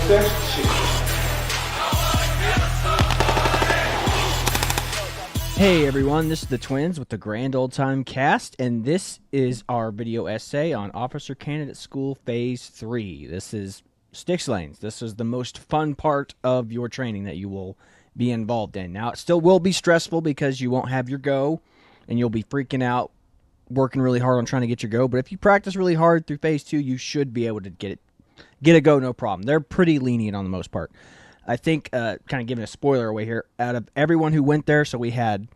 Hey everyone, this is the Twins with the Grand Old Time Cast, and this is our video essay on Officer Candidate School Phase 3. This is Sticks Lanes. This is the most fun part of your training that you will be involved in. Now, it still will be stressful because you won't have your go, and you'll be freaking out, working really hard on trying to get your go, but if you practice really hard through Phase 2, you should be able to get a go, no problem. They're pretty lenient on the most part. I think, kind of giving a spoiler away here, out of everyone who went there, so we had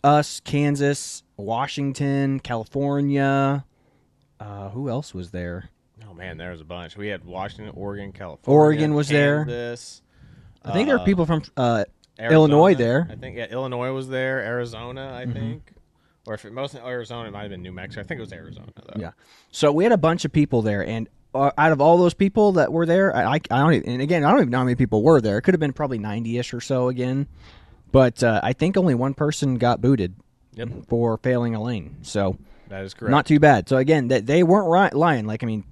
us, Kansas, Washington, California. Who else was there? Oh, man, there was a bunch. We had Washington, Oregon, California. Oregon was Kansas, there. I think there were people from Illinois there. I think, yeah, Illinois was there. Arizona, I think. Or if it mostly Arizona, it might have been New Mexico. I think it was Arizona, though. Yeah. So we had a bunch of people there, and out of all those people that were there, I don't even, and again, I don't even know how many people were there. It could have been probably 90-ish or so again. But I think only one person got booted for failing a lane. So that is correct. Not too bad. So again, they weren't lying. Like, I mean,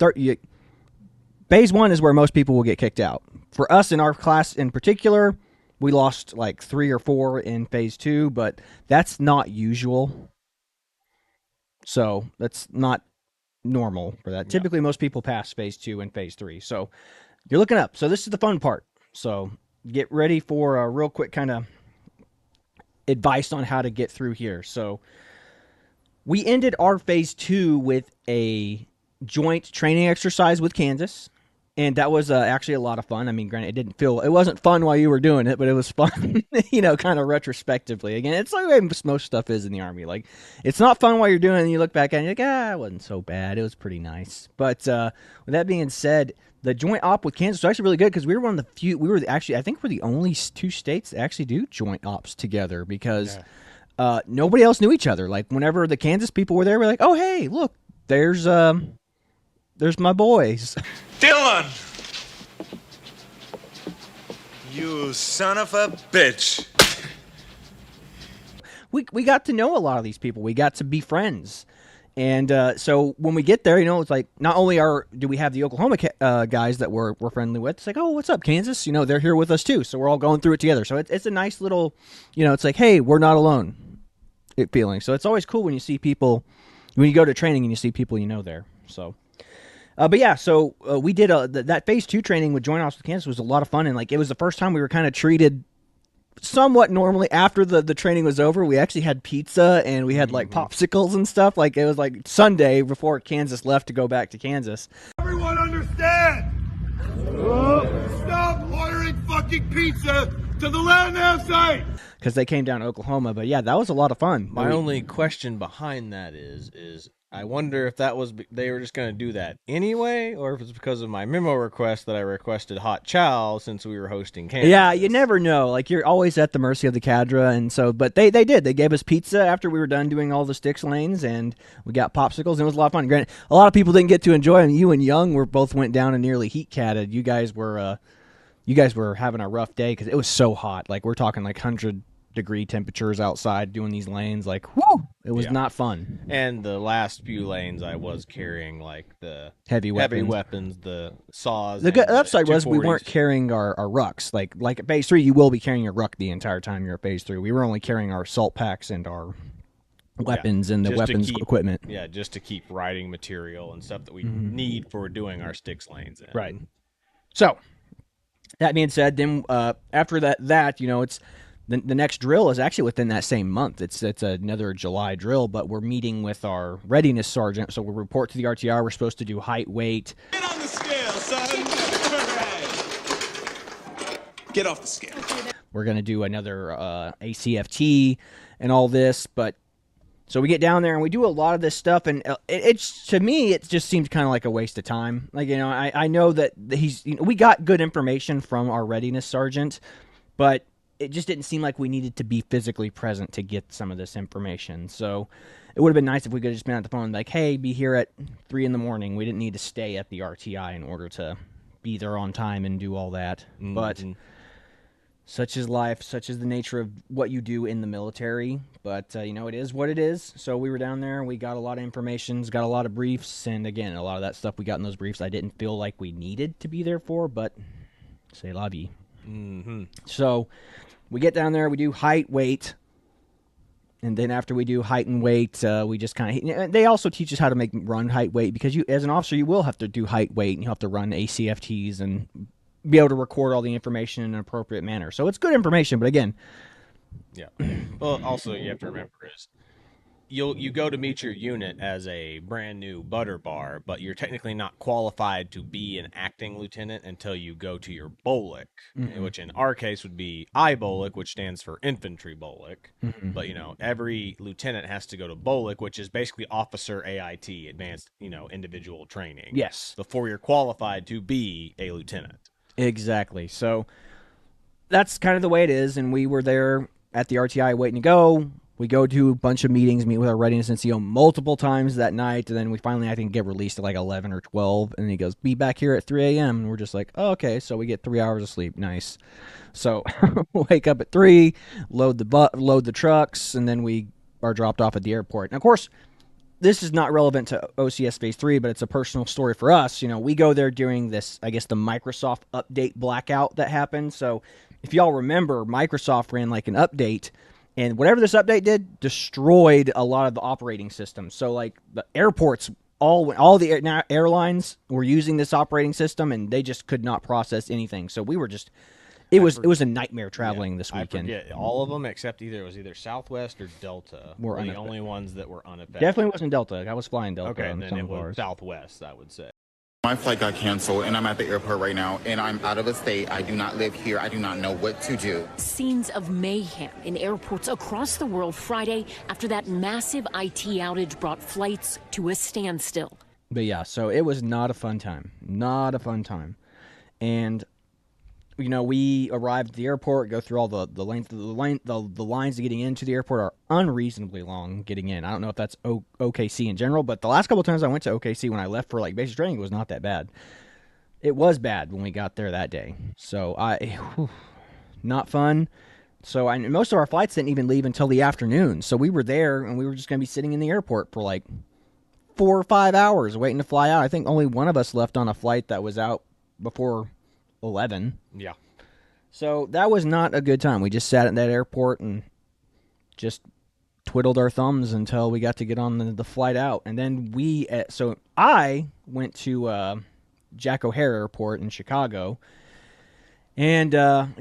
Phase 1 is where most people will get kicked out. For us in our class in particular, we lost like 3 or 4 in Phase 2, but that's not usual. So that's not normal for that. Yeah. Typically, most people pass Phase 2 and Phase 3. So you're looking up. So this is the fun part. So get ready for a real quick kind of advice on how to get through here. So we ended our Phase 2 with a joint training exercise with Kansas, and that was actually a lot of fun. I mean, granted, it wasn't fun while you were doing it, but it was fun, kind of retrospectively. Again, it's like most stuff is in the Army. Like, it's not fun while you're doing it, and you look back at it and you're like, it wasn't so bad. It was pretty nice. But with that being said, the joint op with Kansas was actually really good because we were one of the few. I think we're the only 2 states that actually do joint ops together because nobody else knew each other. Like, whenever the Kansas people were there, we're like, oh, hey, look, there's my boys. Dylan! You son of a bitch. We got to know a lot of these people. We got to be friends. And so when we get there, it's like not only do we have the Oklahoma guys that we're friendly with, it's like, oh, what's up, Kansas? They're here with us too. So we're all going through it together. So it's a nice little, it's like, hey, we're not alone feeling. So it's always cool when you see people, when you go to training and you see people there. So, but yeah, so we did that Phase 2 training with Joint Ops with Kansas was a lot of fun. And like, it was the first time we were kind of treated somewhat normally. After the training was over, we actually had pizza and we had like popsicles and stuff. Like, it was like Sunday before Kansas left to go back to Kansas. Everyone understand? Stop ordering fucking pizza to the land site. Because they came down to Oklahoma. But yeah, that was a lot of fun. My only question behind that is I wonder if they were just going to do that anyway, or if it's because of my memo request that I requested hot chow since we were hosting Kansas. Yeah, you never know. Like, you're always at the mercy of the cadre, and so, but they did. They gave us pizza after we were done doing all the sticks lanes, and we got popsicles, and it was a lot of fun. Granted, a lot of people didn't get to enjoy them. You and Young both went down and nearly heat catted. You guys were having a rough day because it was so hot. Like, we're talking like 100-degree temperatures outside doing these lanes. Like, whoo, it was not fun. And the last few lanes I was carrying like the heavy weapons, the saws. The upside was we weren't carrying our rucks. Like at Phase 3, you will be carrying your ruck the entire time you're at Phase 3. We were only carrying our salt packs and our weapons and the weapons equipment. Yeah, just to keep riding material and stuff that we need for doing our sticks lanes. Right. So, that being said, then after that, it's the next drill is actually within that same month. It's another July drill, but we're meeting with our readiness sergeant. So we'll report to the RTR. We're supposed to do height, weight. Get on the scale, son. All right. Get off the scale. We're going to do another ACFT and all this. But so we get down there and we do a lot of this stuff. And it's to me, it just seems kind of like a waste of time. Like, I know that we got good information from our readiness sergeant, but it just didn't seem like we needed to be physically present to get some of this information. So it would have been nice if we could have just been on the phone like, hey, be here at 3 in the morning. We didn't need to stay at the RTI in order to be there on time and do all that. But such is life, such is the nature of what you do in the military. But, it is what it is. So we were down there, and we got a lot of information, got a lot of briefs. And, again, a lot of that stuff we got in those briefs I didn't feel like we needed to be there for, but C'est la vie. Mm-hmm. So we get down there, we do height, weight, and then after we do height and weight, we just kind of. They also teach us how to run height, weight, because you, as an officer, you will have to do height, weight, and you have to run ACFTs and be able to record all the information in an appropriate manner. So it's good information, but again, Yeah. Well, also you have to remember is you go to meet your unit as a brand new butter bar, but you're technically not qualified to be an acting lieutenant until you go to your BOLIC, which in our case would be IBOLIC, which stands for Infantry BOLIC. But every lieutenant has to go to BOLIC, which is basically Officer AIT, Advanced Individual Training. yes, Before you're qualified to be a lieutenant. exactly. So that's kind of the way it is, and we were there at the RTI waiting to go. We go to a bunch of meetings, meet with our readiness NCO multiple times that night, and then we finally, I think, get released at like 11 or 12, and he goes, be back here at 3 a.m., and we're just like, oh, okay, so we get 3 hours of sleep. Nice. So wake up at 3, load the trucks, and then we are dropped off at the airport. And, of course, this is not relevant to OCS Phase 3, but it's a personal story for us. We go there during this, I guess, the Microsoft update blackout that happened. So if y'all remember, Microsoft ran like an update, and whatever this update did destroyed a lot of the operating systems. So like the airports, all the airlines were using this operating system, and they just could not process anything. So we were just, it was a nightmare traveling this weekend. I forget all of them except it was either Southwest or Delta were the only ones that were unaffected. Definitely wasn't Delta. I was flying Delta. Okay, and then it was ours. Southwest, I would say. My flight got canceled, and I'm at the airport right now, and I'm out of the state. I do not live here. I do not know what to do. Scenes of mayhem in airports across the world Friday after that massive IT outage brought flights to a standstill. But yeah, so it was not a fun time. Not a fun time. And we arrived at the airport, go through all the lines to getting into the airport are unreasonably long getting in. I don't know if that's OKC in general, but the last couple of times I went to OKC when I left for like basic training, it was not that bad. It was bad when we got there that day. So not fun. So most of our flights didn't even leave until the afternoon. So we were there and we were just going to be sitting in the airport for like 4 or 5 hours waiting to fly out. I think only one of us left on a flight that was out before 11. Yeah. So that was not a good time. We just sat at that airport and just twiddled our thumbs until we got to get on the flight out. And then so I went to Jack O'Hare Airport in Chicago and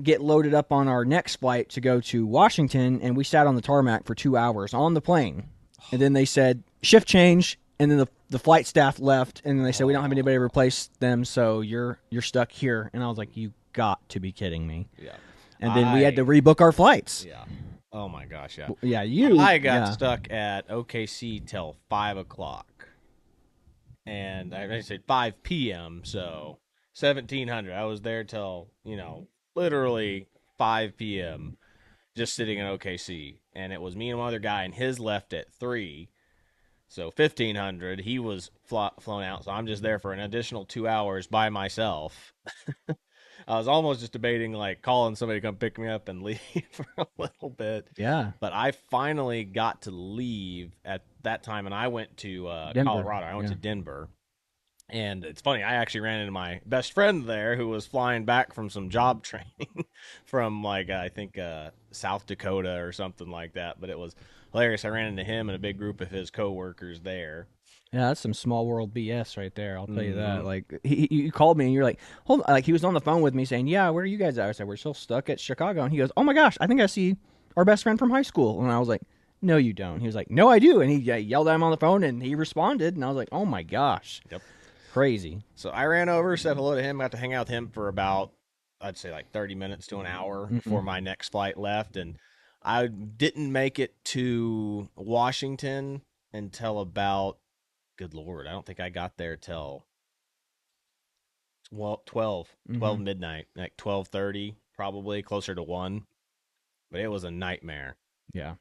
get loaded up on our next flight to go to Washington. And we sat on the tarmac for 2 hours on the plane. And then they said, shift change. And then the flight staff left, and then they said, we don't have anybody to replace them, so you're stuck here. And I was like, you got to be kidding me. Yeah. And then we had to rebook our flights. Yeah. Oh, my gosh, yeah. Yeah, I got stuck at OKC till 5 o'clock. And I said 5 p.m., so 1700. I was there till, literally 5 p.m., just sitting in OKC. And it was me and one other guy, and his left at 3. So 1500, he was flown out, so I'm just there for an additional 2 hours by myself. I was almost just debating like calling somebody to come pick me up and leave for a little bit. Yeah. But I finally got to leave at that time, and I went to Colorado. I went to Denver. And it's funny, I actually ran into my best friend there who was flying back from some job training from I think South Dakota or something like that. But it was hilarious. I ran into him and a big group of his coworkers there. Yeah, that's some small world BS right there. I'll tell you that. Like you called me and you're like, hold on. Like he was on the phone with me saying, yeah, where are you guys at? I said, we're still stuck at Chicago. And he goes, oh my gosh, I think I see our best friend from high school. And I was like, no, you don't. He was like, no, I do. And he yelled at him on the phone and he responded. And I was like, oh my gosh. Yep. Crazy. So I ran over, said hello to him, got to hang out with him for about, I'd say 30 minutes to an hour before my next flight left. And I didn't make it to Washington until about, good Lord, I don't think I got there till 12 midnight, like 12:30, probably closer to 1. But it was a nightmare. Yeah.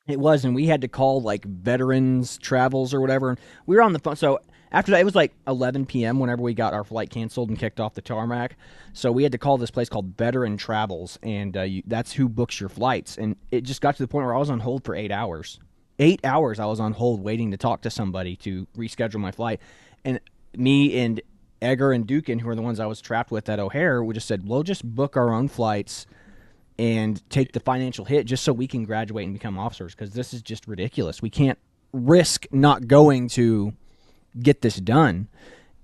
It was, and we had to call Veterans Travels or whatever. And we were on the phone. So after that, it was 11 p.m. whenever we got our flight canceled and kicked off the tarmac. So we had to call this place called Veteran Travels, and that's who books your flights. And it just got to the point where I was on hold for 8 hours. 8 hours I was on hold waiting to talk to somebody to reschedule my flight. And me and Egger and Dukin, who are the ones I was trapped with at O'Hare, we just said, we'll just book our own flights and take the financial hit just so we can graduate and become officers, because this is just ridiculous. We can't risk not going to get this done.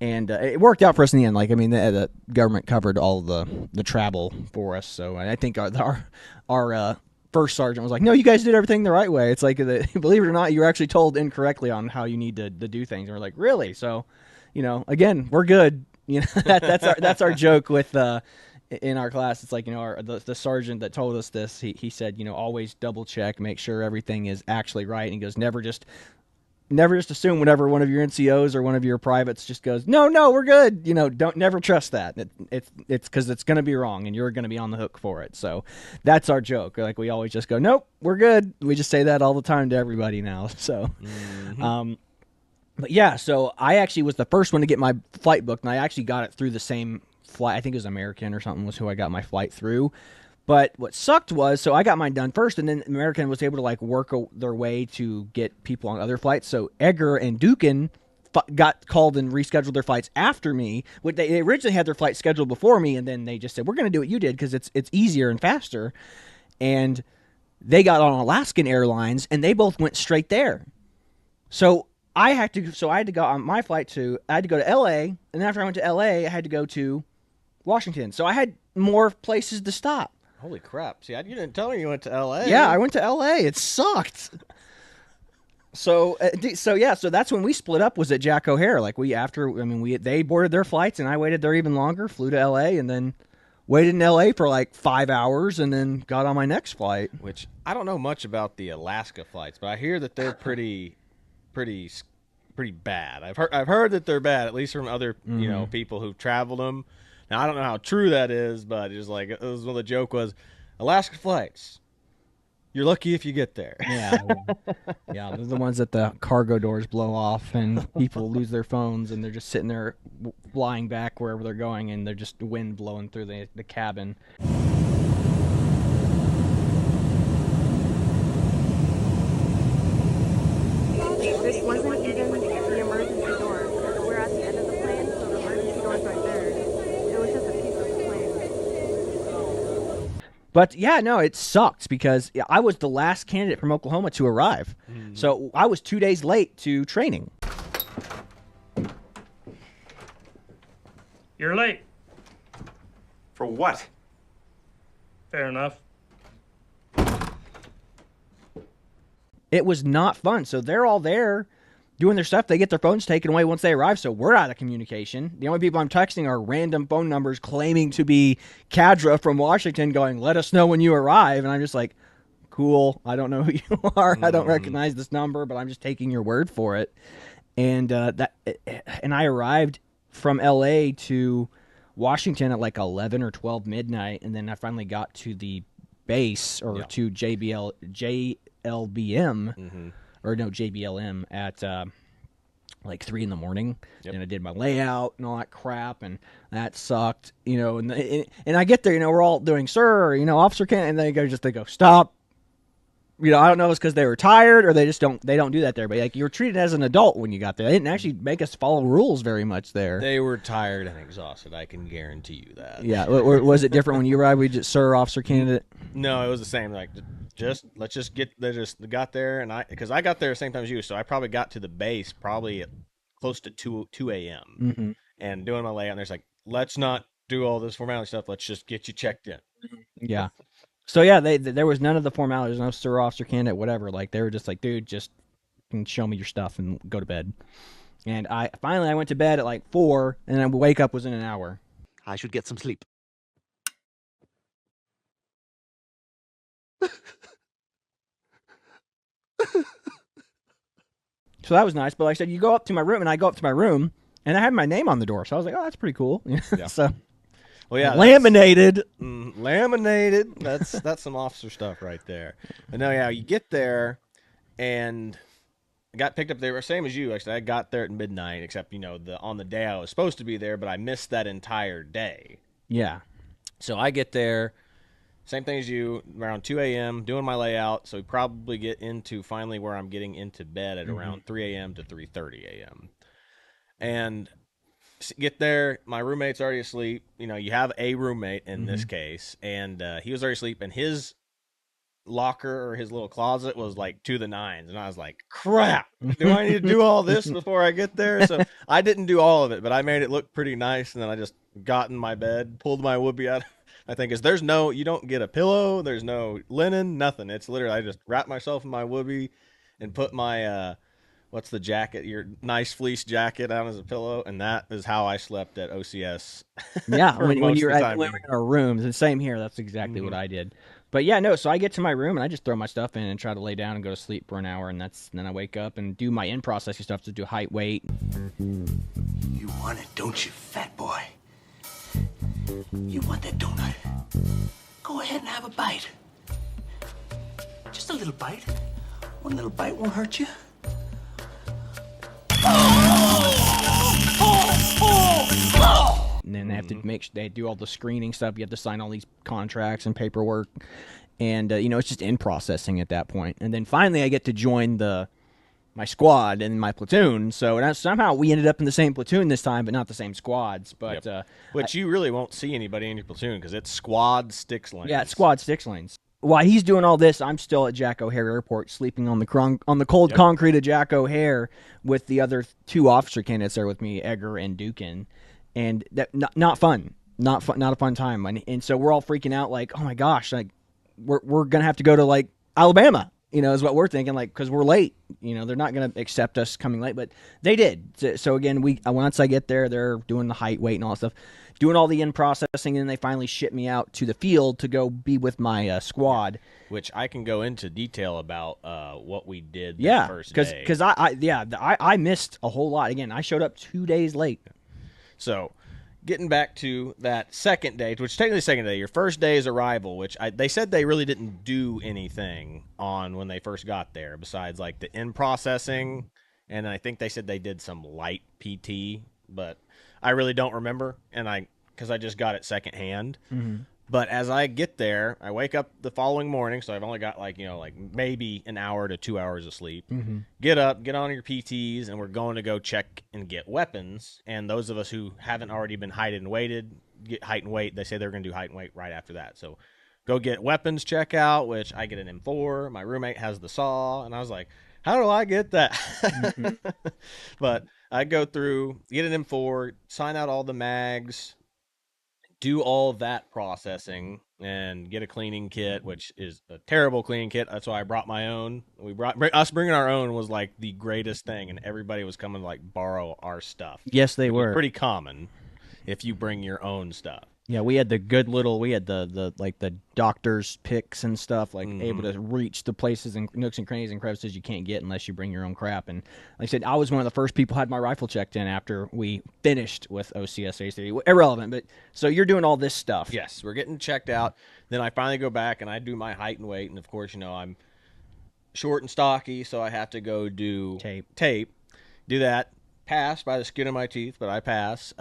And it worked out for us in the end. Like, I mean, the government covered all the travel for us. So I think our first sergeant was like, "No, you guys did everything the right way." It's like, believe it or not, you were actually told incorrectly on how you need to do things. And we're like, really? So, again, we're good. That's our joke with in our class. It's like, the sergeant that told us this, he said, always double check, make sure everything is actually right. And he goes, never just assume whenever one of your NCOs or one of your privates just goes, no, we're good. Don't never trust that. It's because it's going to be wrong and you're going to be on the hook for it. So that's our joke. Like, we always just go, nope, we're good. We just say that all the time to everybody now. So, but yeah, so I actually was the first one to get my flight booked, and I actually got it through the same flight. I think it was American or something was who I got my flight through. But what sucked was, so I got mine done first, and then American was able to work their way to get people on other flights. So Egger and Dukin got called and rescheduled their flights after me. They originally had their flight scheduled before me, and then they just said, we're going to do what you did because it's easier and faster. And they got on Alaskan Airlines, and they both went straight there. So I had to go on my flight I had to go to L.A., and after I went to L.A., I had to go to Washington. So I had more places to stop. Holy crap. See, you didn't tell me you went to L.A. Yeah, I went to L.A. It sucked. So that's when we split up, was at Jack O'Hare. They boarded their flights, and I waited there even longer, flew to L.A., and then waited in L.A. for 5 hours, and then got on my next flight. Which, I don't know much about the Alaska flights, but I hear that they're pretty bad. I've heard that they're bad, at least from other people who've traveled them. Now, I don't know how true that is, but it's like, it was, well, the joke was, Alaska flights, you're lucky if you get there. Yeah. Yeah, they're the ones that the cargo doors blow off and people lose their phones, and they're just sitting there flying back wherever they're going, and they're just wind blowing through the cabin. This wasn't even the emergency door. We're at the end of the plane, so the emergency door's right there. It was just a piece of the plane. But yeah, no, it sucked because I was the last candidate from Oklahoma to arrive. Mm-hmm. So I was 2 days late to training. You're late. For what? Fair enough. It was not fun. So they're all there doing their stuff. They get their phones taken away once they arrive, so we're out of communication. The only people I'm texting are random phone numbers claiming to be Cadra from Washington going, let us know when you arrive. And I'm just like, cool, I don't know who you are. I don't recognize this number, but I'm just taking your word for it. And I arrived from L.A. to Washington at 11 or 12 midnight, and then I finally got to the base, or to JBLM, or no, JBLM at 3 in the morning. Yep. And I did my layout and all that crap, and that sucked, and I get there, we're all doing, sir, officer can't, and they go, stop. I don't know if it's because they were tired or they don't do that there, but you were treated as an adult when you got there. They didn't actually make us follow rules very much there. They were tired and exhausted. I can guarantee you that. Yeah. Was it different when you arrived? We just, sir, officer candidate? No, it was the same. They just got there, and because I got there the same time as you, so I probably got to the base probably at close to 2 a.m. And doing my layout, and there's let's not do all this formality stuff. Let's just get you checked in. Yeah. So yeah, there was none of the formalities, no sir, officer, candidate, whatever. They were just like, dude, just show me your stuff and go to bed. And I went to bed at 4, and then wake up was in an hour. I should get some sleep. So that was nice. But like I said, you go up to my room, and I go up to my room, and I had my name on the door. So I was like, oh, that's pretty cool. Yeah. So. Well, yeah, laminated. Laminated. That's some officer stuff right there. But no, yeah, you get there, and I got picked up there, same as you. Actually, I got there at midnight, except on the day I was supposed to be there, but I missed that entire day. Yeah. So I get there, same thing as you, around 2 a.m., doing my layout. So we probably get into finally where I'm getting into bed at around 3 a.m. to 3:30 a.m. And get there. My roommate's already asleep. You have a roommate in this case, and he was already asleep, and his locker or his little closet was like to the nines, and I was like, crap, do I need to do all this before I get there? So I didn't do all of it, but I made it look pretty nice, and then I just got in my bed, pulled my whoopee out. I think you don't get a pillow, there's no linen, nothing. It's literally, I just wrap myself in my whoopee and put my what's the jacket, your nice fleece jacket, out as a pillow, and that is how I slept at OCS. Yeah, for when most you're of the at time. when we're in our rooms, and same here. That's exactly what I did. But yeah, no. So I get to my room and I just throw my stuff in and try to lay down and go to sleep for an hour, and then I wake up and do my in processing stuff to do height, weight. You want it, don't you, fat boy? You want that donut? Go ahead and have a bite. Just a little bite. One little bite won't hurt you. And then they have to they do all the screening stuff. You have to sign all these contracts and paperwork, and it's just in processing at that point. And then finally, I get to join my squad and my platoon. So somehow we ended up in the same platoon this time, but not the same squads. But which you really won't see anybody in your platoon because it's squad sticks lanes. Yeah, it's squad six lanes. While he's doing all this, I'm still at Jack O'Hare Airport, sleeping on the cold concrete of Jack O'Hare with the other two officer candidates there with me, Egger and Dukin, and that not fun, not a fun time. And so we're all freaking out, like, oh my gosh, like we're gonna have to go to like Alabama, is what we're thinking, like, because we're late. They're not gonna accept us coming late, but they did. So again, once I get there, they're doing the height, weight, and all that stuff, doing all the in processing, and then they finally ship me out to the field to go be with my squad. Which I can go into detail about what we did first day. Because I missed a whole lot. Again, I showed up 2 days late. So, getting back to that second day, which technically second day, your first day's arrival, which they said they really didn't do anything on when they first got there besides like the in processing, and I think they said they did some light PT, but I really don't remember, because I just got it secondhand. But as I get there, I wake up the following morning, so I've only got like maybe an hour to 2 hours of sleep. Get up, get on your PTs, and we're going to go check and get weapons. And those of us who haven't already been height and weighted, get height and weight. They say they're going to do height and weight right after that. So go get weapons check out, which I get an M4. My roommate has the saw, and I was like, how do I get that? But I go through, get an M4, sign out all the mags, do all that processing, and get a cleaning kit, which is a terrible cleaning kit. That's why I brought my own. Us bringing our own was like the greatest thing, and everybody was coming to like borrow our stuff. Yes, they were. Pretty common if you bring your own stuff. Yeah, we had the the doctor's picks and stuff, like able to reach the places and nooks and crannies and crevices you can't get unless you bring your own crap. And like I said, I was one of the first people who had my rifle checked in after we finished with OCS A3. Irrelevant, but so you're doing all this stuff. Yes, we're getting checked out. Then I finally go back and I do my height and weight, and of course, I'm short and stocky, so I have to go do tape. Do that. Pass by the skin of my teeth, but I pass.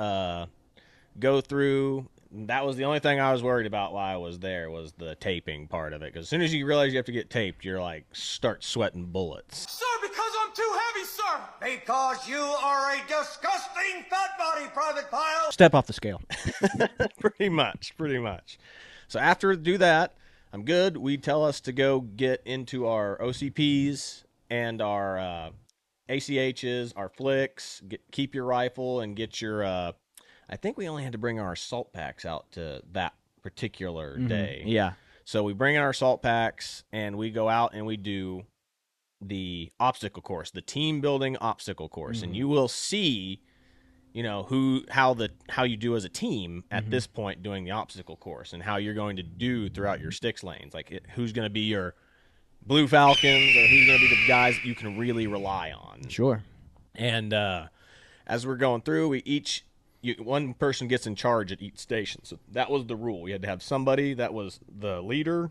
Go through. That was the only thing I was worried about while I was there, was the taping part of it. Because as soon as you realize you have to get taped, you're like, start sweating bullets. Sir, because I'm too heavy, sir! Because you are a disgusting fat body, Private Pyle! Step off the scale. Pretty much. So after do that, I'm good. We tell us to go get into our OCPs and our ACHs, our flicks, keep your rifle, and get your... I think we only had to bring our assault packs out to that particular day. Yeah. So we bring in our assault packs, and we go out and we do the obstacle course, the team building obstacle course. And you will see, how you do as a team at this point doing the obstacle course, and how you're going to do throughout your sticks lanes. Like who's going to be your Blue Falcons, or who's going to be the guys that you can really rely on. Sure. And as we're going through, one person gets in charge at each station. So that was the rule. We had to have somebody that was the leader,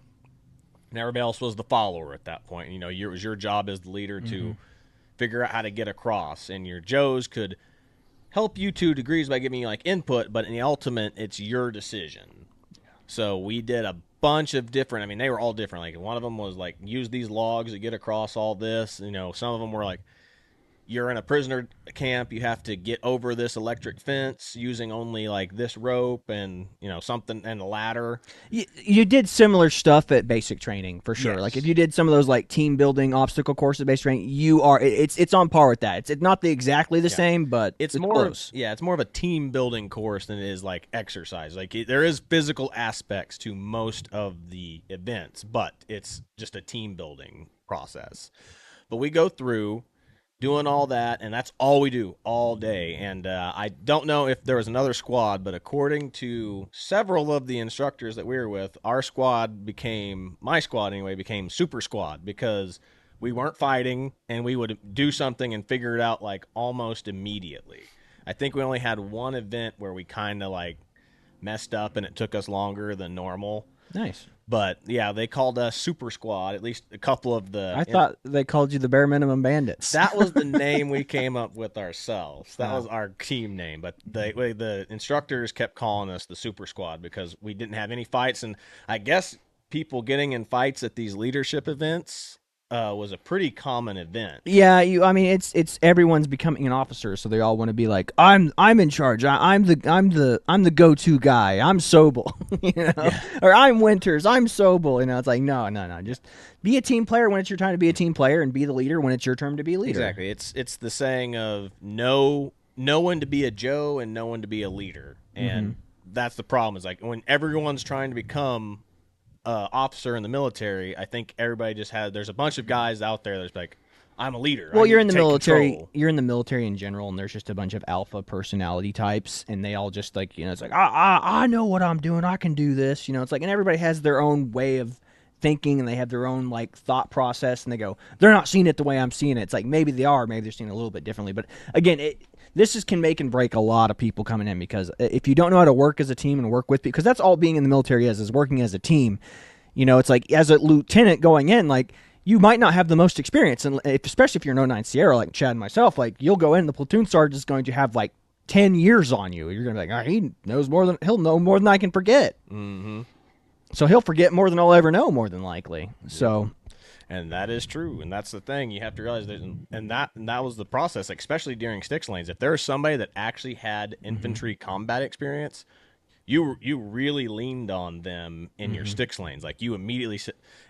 and everybody else was the follower at that point. It was your job as the leader to figure out how to get across. And your Joes could help you to degrees by giving you like input, but in the ultimate, it's your decision. So we did a bunch of different, they were all different. Like one of them was like, use these logs to get across all this. Some of them were like, you're in a prisoner camp, you have to get over this electric fence using only like this rope and something and a ladder. You did similar stuff at basic training for sure. Yes. Like if you did some of those like team building obstacle courses at basic training, it's on par with that. It's not exactly the same, but it's more close. It's more of a team building course than it is like exercise. Like there is physical aspects to most of the events, but it's just a team building process. But we go through doing all that, and that's all we do all day. And I don't know if there was another squad, but according to several of the instructors that we were with, my squad anyway, became super squad because we weren't fighting, and we would do something and figure it out like almost immediately. I think we only had one event where we kind of like messed up, and it took us longer than normal. Nice. But yeah, they called us Super Squad. At least a couple of the. I thought they called you the bare minimum bandits. That was the name we came up with ourselves. That was our team name. But the instructors kept calling us the Super Squad because we didn't have any fights, and I guess people getting in fights at these leadership events was a pretty common event. Yeah, it's everyone's becoming an officer, so they all want to be like, I'm in charge. I'm the go-to guy. I'm Sobel, or I'm Winters. I'm Sobel. It's like no. Just be a team player when it's your time to be a team player, and be the leader when it's your turn to be a leader. Exactly. It's the saying of no one to be a Joe and no one to be a leader, and that's the problem. Is like when everyone's trying to become officer in the military, I think everybody just there's a bunch of guys out there that's like, I'm a leader. Well, you're in the military. Control. You're in the military in general, and there's just a bunch of alpha personality types, and they all just like, it's like, I know what I'm doing. I can do this. It's like, and everybody has their own way of thinking, and they have their own like thought process, and they go, they're not seeing it the way I'm seeing it. It's like maybe they are, maybe they're seeing it a little bit differently. But again, this can make and break a lot of people coming in, because if you don't know how to work as a team and work with people, because that's all being in the military is working as a team. It's like as a lieutenant going in, like you might not have the most experience, and especially if you're an 09 Sierra like Chad and myself, like you'll go in, the platoon sergeant is going to have like 10 years on you. You're gonna be like, he'll know more than I can forget. Mm-hmm. So he'll forget more than I'll ever know, more than likely. So. And that is true, and that's the thing you have to realize. That was the process, especially during sticks lanes. If there was somebody that actually had infantry combat experience, you really leaned on them in your sticks lanes. Like you immediately,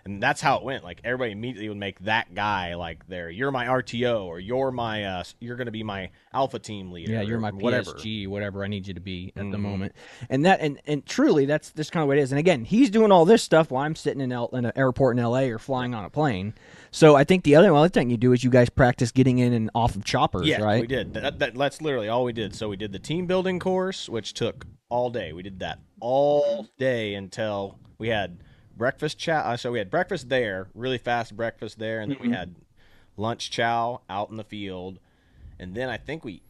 and that's how it went. Like everybody immediately would make that guy like you're my RTO, or you're my you're going to be my alpha team leader. Yeah, you're my whatever. PSG, whatever I need you to be at the moment. And that and truly, that's this kind of what it is. And again, he's doing all this stuff while I'm sitting in an airport in LA or flying on a plane. So I think the other thing you do is you guys practice getting in and off of choppers, right? Yeah, we did. That's literally all we did. So we did the team building course, which took all day. We did that all day until we had breakfast chow. So we had breakfast there, really fast breakfast there, and then we had lunch chow out in the field, and then I think we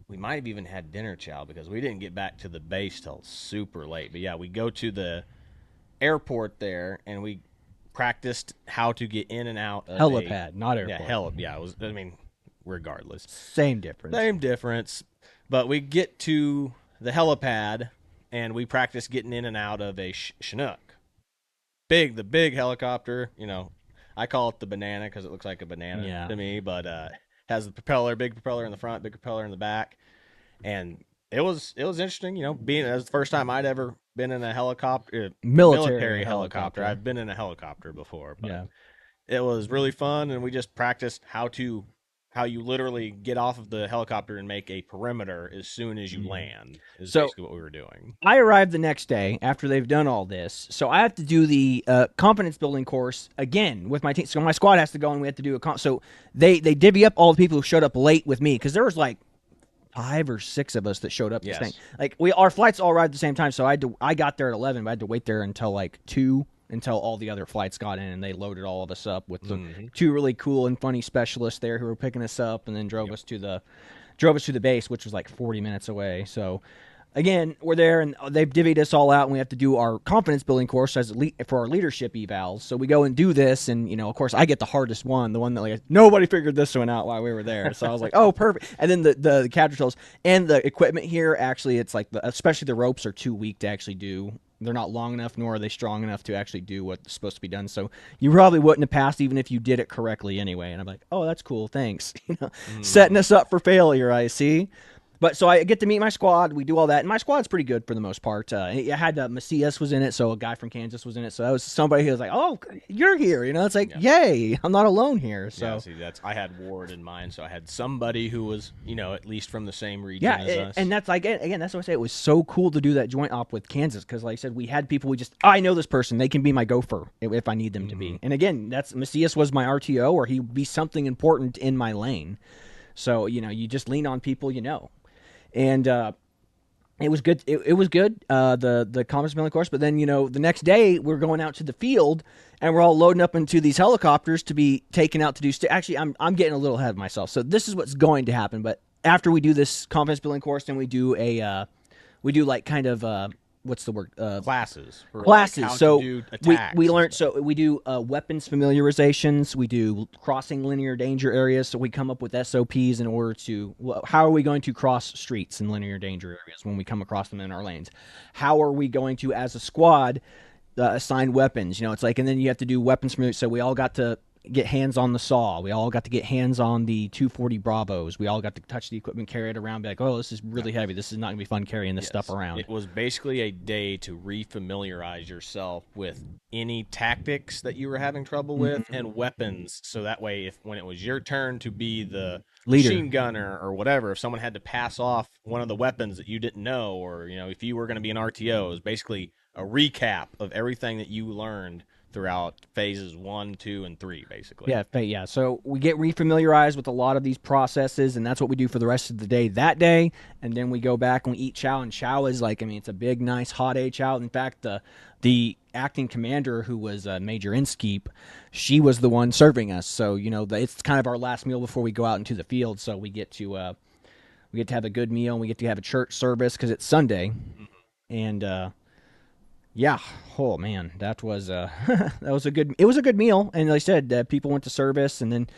might have even had dinner chow because we didn't get back to the base till super late. But yeah, we go to the airport there, and we practiced how to get in and out of helipad, not airport. Yeah, it was. I mean, regardless, same difference. But we get to the helipad, and we practice getting in and out of a Chinook. The big helicopter. I call it the banana because it looks like a banana to me, but has the big propeller in the front, big propeller in the back, and it was interesting. Being as the first time I'd ever been in a helicopter, military helicopter. I've been in a helicopter before, but it was really fun, and we just practiced how you literally get off of the helicopter and make a perimeter as soon as you land is basically what we were doing. I arrived the next day after they've done all this, so I have to do the confidence building course again with my team. So my squad has to go, and we have to do so they divvy up all the people who showed up late with me, because there was like 5 or 6 of us that showed up this thing. Like our flights all arrived at the same time, so I got there at 11, but I had to wait there until like 2 until all the other flights got in, and they loaded all of us up with the 2 really cool and funny specialists there who were picking us up, and then drove us to the base, which was like 40 minutes away. So again, we're there, and they've divvied us all out, and we have to do our confidence building course for our leadership evals. So we go and do this, and of course, I get the hardest one, the one that like nobody figured this one out while we were there. So I was like, oh, perfect. And then the capture tells, and the equipment here, actually, it's like especially the ropes are too weak to actually do they're not long enough, nor are they strong enough to actually do what's supposed to be done. So you probably wouldn't have passed even if you did it correctly anyway. And I'm like, oh, that's cool, thanks. Setting us up for failure, I see. But so I get to meet my squad. We do all that, and my squad's pretty good for the most part. I had Macias was in it, so a guy from Kansas was in it. So that was somebody who was like, "Oh, you're here," It's like, "Yay, I'm not alone here." So yeah, see, I had Ward in mind, so I had somebody who was, at least from the same region as us. And that's like again, that's what I say. It was so cool to do that joint op with Kansas because, like I said, we had people. I know this person; they can be my gopher if I need them to be. And again, Macias was my RTO, or he'd be something important in my lane. So you just lean on people And it was good. It was good. The combat milling course. But then the next day we're going out to the field and we're all loading up into these helicopters to be taken out to do. Actually, I'm getting a little ahead of myself. So this is what's going to happen. But after we do this confidence building course, then we do what's the word? Classes. Classes. Like how so to do attacks we learned. So we do weapons familiarizations. We do crossing linear danger areas. So we come up with SOPs in order to how are we going to cross streets in linear danger areas when we come across them in our lanes? How are we going to, as a squad, assign weapons? It's like, and then you have to do weapons familiar. So we all got to get hands on the saw. We all got to get hands on the 240 Bravos. We all got to touch the equipment, carry it around, be like, oh, this is really heavy. This is not going to be fun carrying this stuff around. It was basically a day to refamiliarize yourself with any tactics that you were having trouble with and weapons. So that way, when it was your turn to be the leader, machine gunner or whatever, if someone had to pass off one of the weapons that you didn't know, or, if you were going to be an RTO, it was basically a recap of everything that you learned throughout phases 1, 2, and 3, basically. Yeah. So we get refamiliarized with a lot of these processes, and that's what we do for the rest of the day that day. And then we go back and we eat chow, and chow is it's a big, nice, hot A chow. In fact, the acting commander, who was Major Inskeep, she was the one serving us. So it's kind of our last meal before we go out into the field. So we get to have a good meal, and we get to have a church service because it's Sunday, and. Yeah. Oh man, that was that was a good. It was a good meal, and like I said, people went to service, and then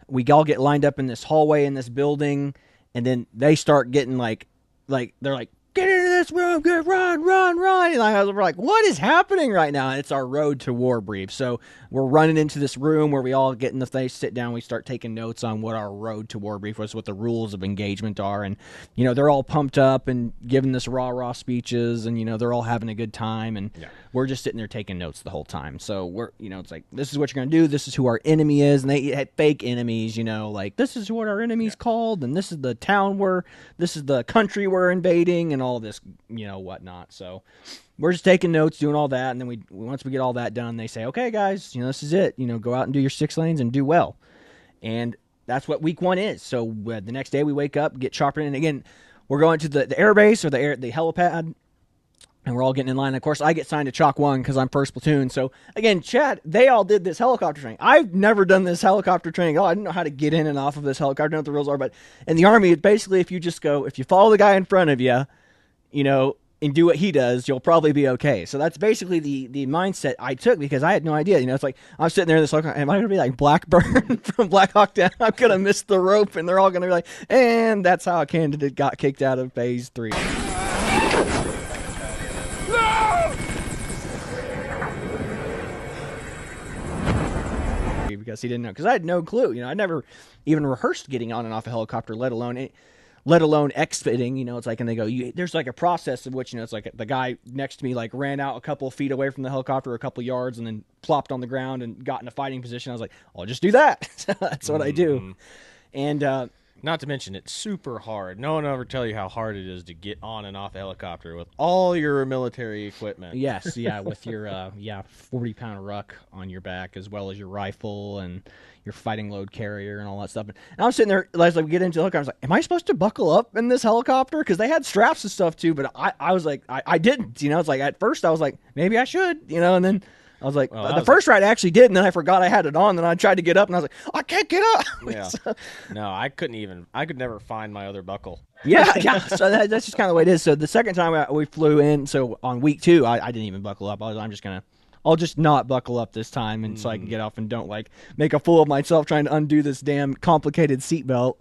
we all get lined up in this hallway in this building, and then they start getting like they're like, get into this room, run, and we're like, what is happening right now? And it's our road to war brief. So we're running into this room where we all get in the face, sit down, we start taking notes on what our road to war brief was, what the rules of engagement are, and they're all pumped up and giving this rah speeches, and they're all having a good time, and we're just sitting there taking notes the whole time. So we're it's like, this is what you're gonna do, this is who our enemy is, and they had fake enemies, like this is what our enemy's called, and this is the town this is the country we're invading, and all this whatnot. So we're just taking notes, doing all that, and then once we get all that done, they say, okay guys, this is it, go out and do your 6 lanes and do well. And that's what week 1 is. So the next day we wake up, get chopping in, and again we're going to the air base or the helipad, and we're all getting in line. Of course, I get signed to Chalk 1 because I'm first platoon. So, again, Chad, they all did this helicopter training. I've never done this helicopter training. I didn't know how to get in and off of this helicopter. I don't know what the rules are. But in the Army, it's basically if you follow the guy in front of you, and do what he does, you'll probably be okay. So that's basically the mindset I took because I had no idea. It's like I'm sitting there in this helicopter. Am I going to be like Blackburn from Black Hawk Down? I'm going to miss the rope, and they're all going to be like, and that's how a candidate got kicked out of phase 3. Because he didn't know, because I had no clue. I never even rehearsed getting on and off a helicopter, let alone exfitting. It's like, and they go, there's like a process of which, it's like the guy next to me like ran out a couple of feet away from the helicopter, a couple yards, and then plopped on the ground and got in a fighting position. I was like, I'll just do that. That's what I do. And not to mention, it's super hard. No one will ever tell you how hard it is to get on and off a helicopter with all your military equipment. Yes, yeah, with your 40-pound ruck on your back, as well as your rifle and your fighting load carrier and all that stuff. And I'm sitting there, as we get into the helicopter, I was like, am I supposed to buckle up in this helicopter? Because they had straps and stuff too, but I was like, I didn't. It's like at first I was like, maybe I should, and then I was like, the first ride I actually did, and then I forgot I had it on. Then I tried to get up, and I was like, I can't get up. Yeah. No, I could never find my other buckle. Yeah. So that's just kind of the way it is. So the second time we flew in, so on week 2, I didn't even buckle up. I'll just not buckle up this time, and so I can get off and don't make a fool of myself trying to undo this damn complicated seatbelt.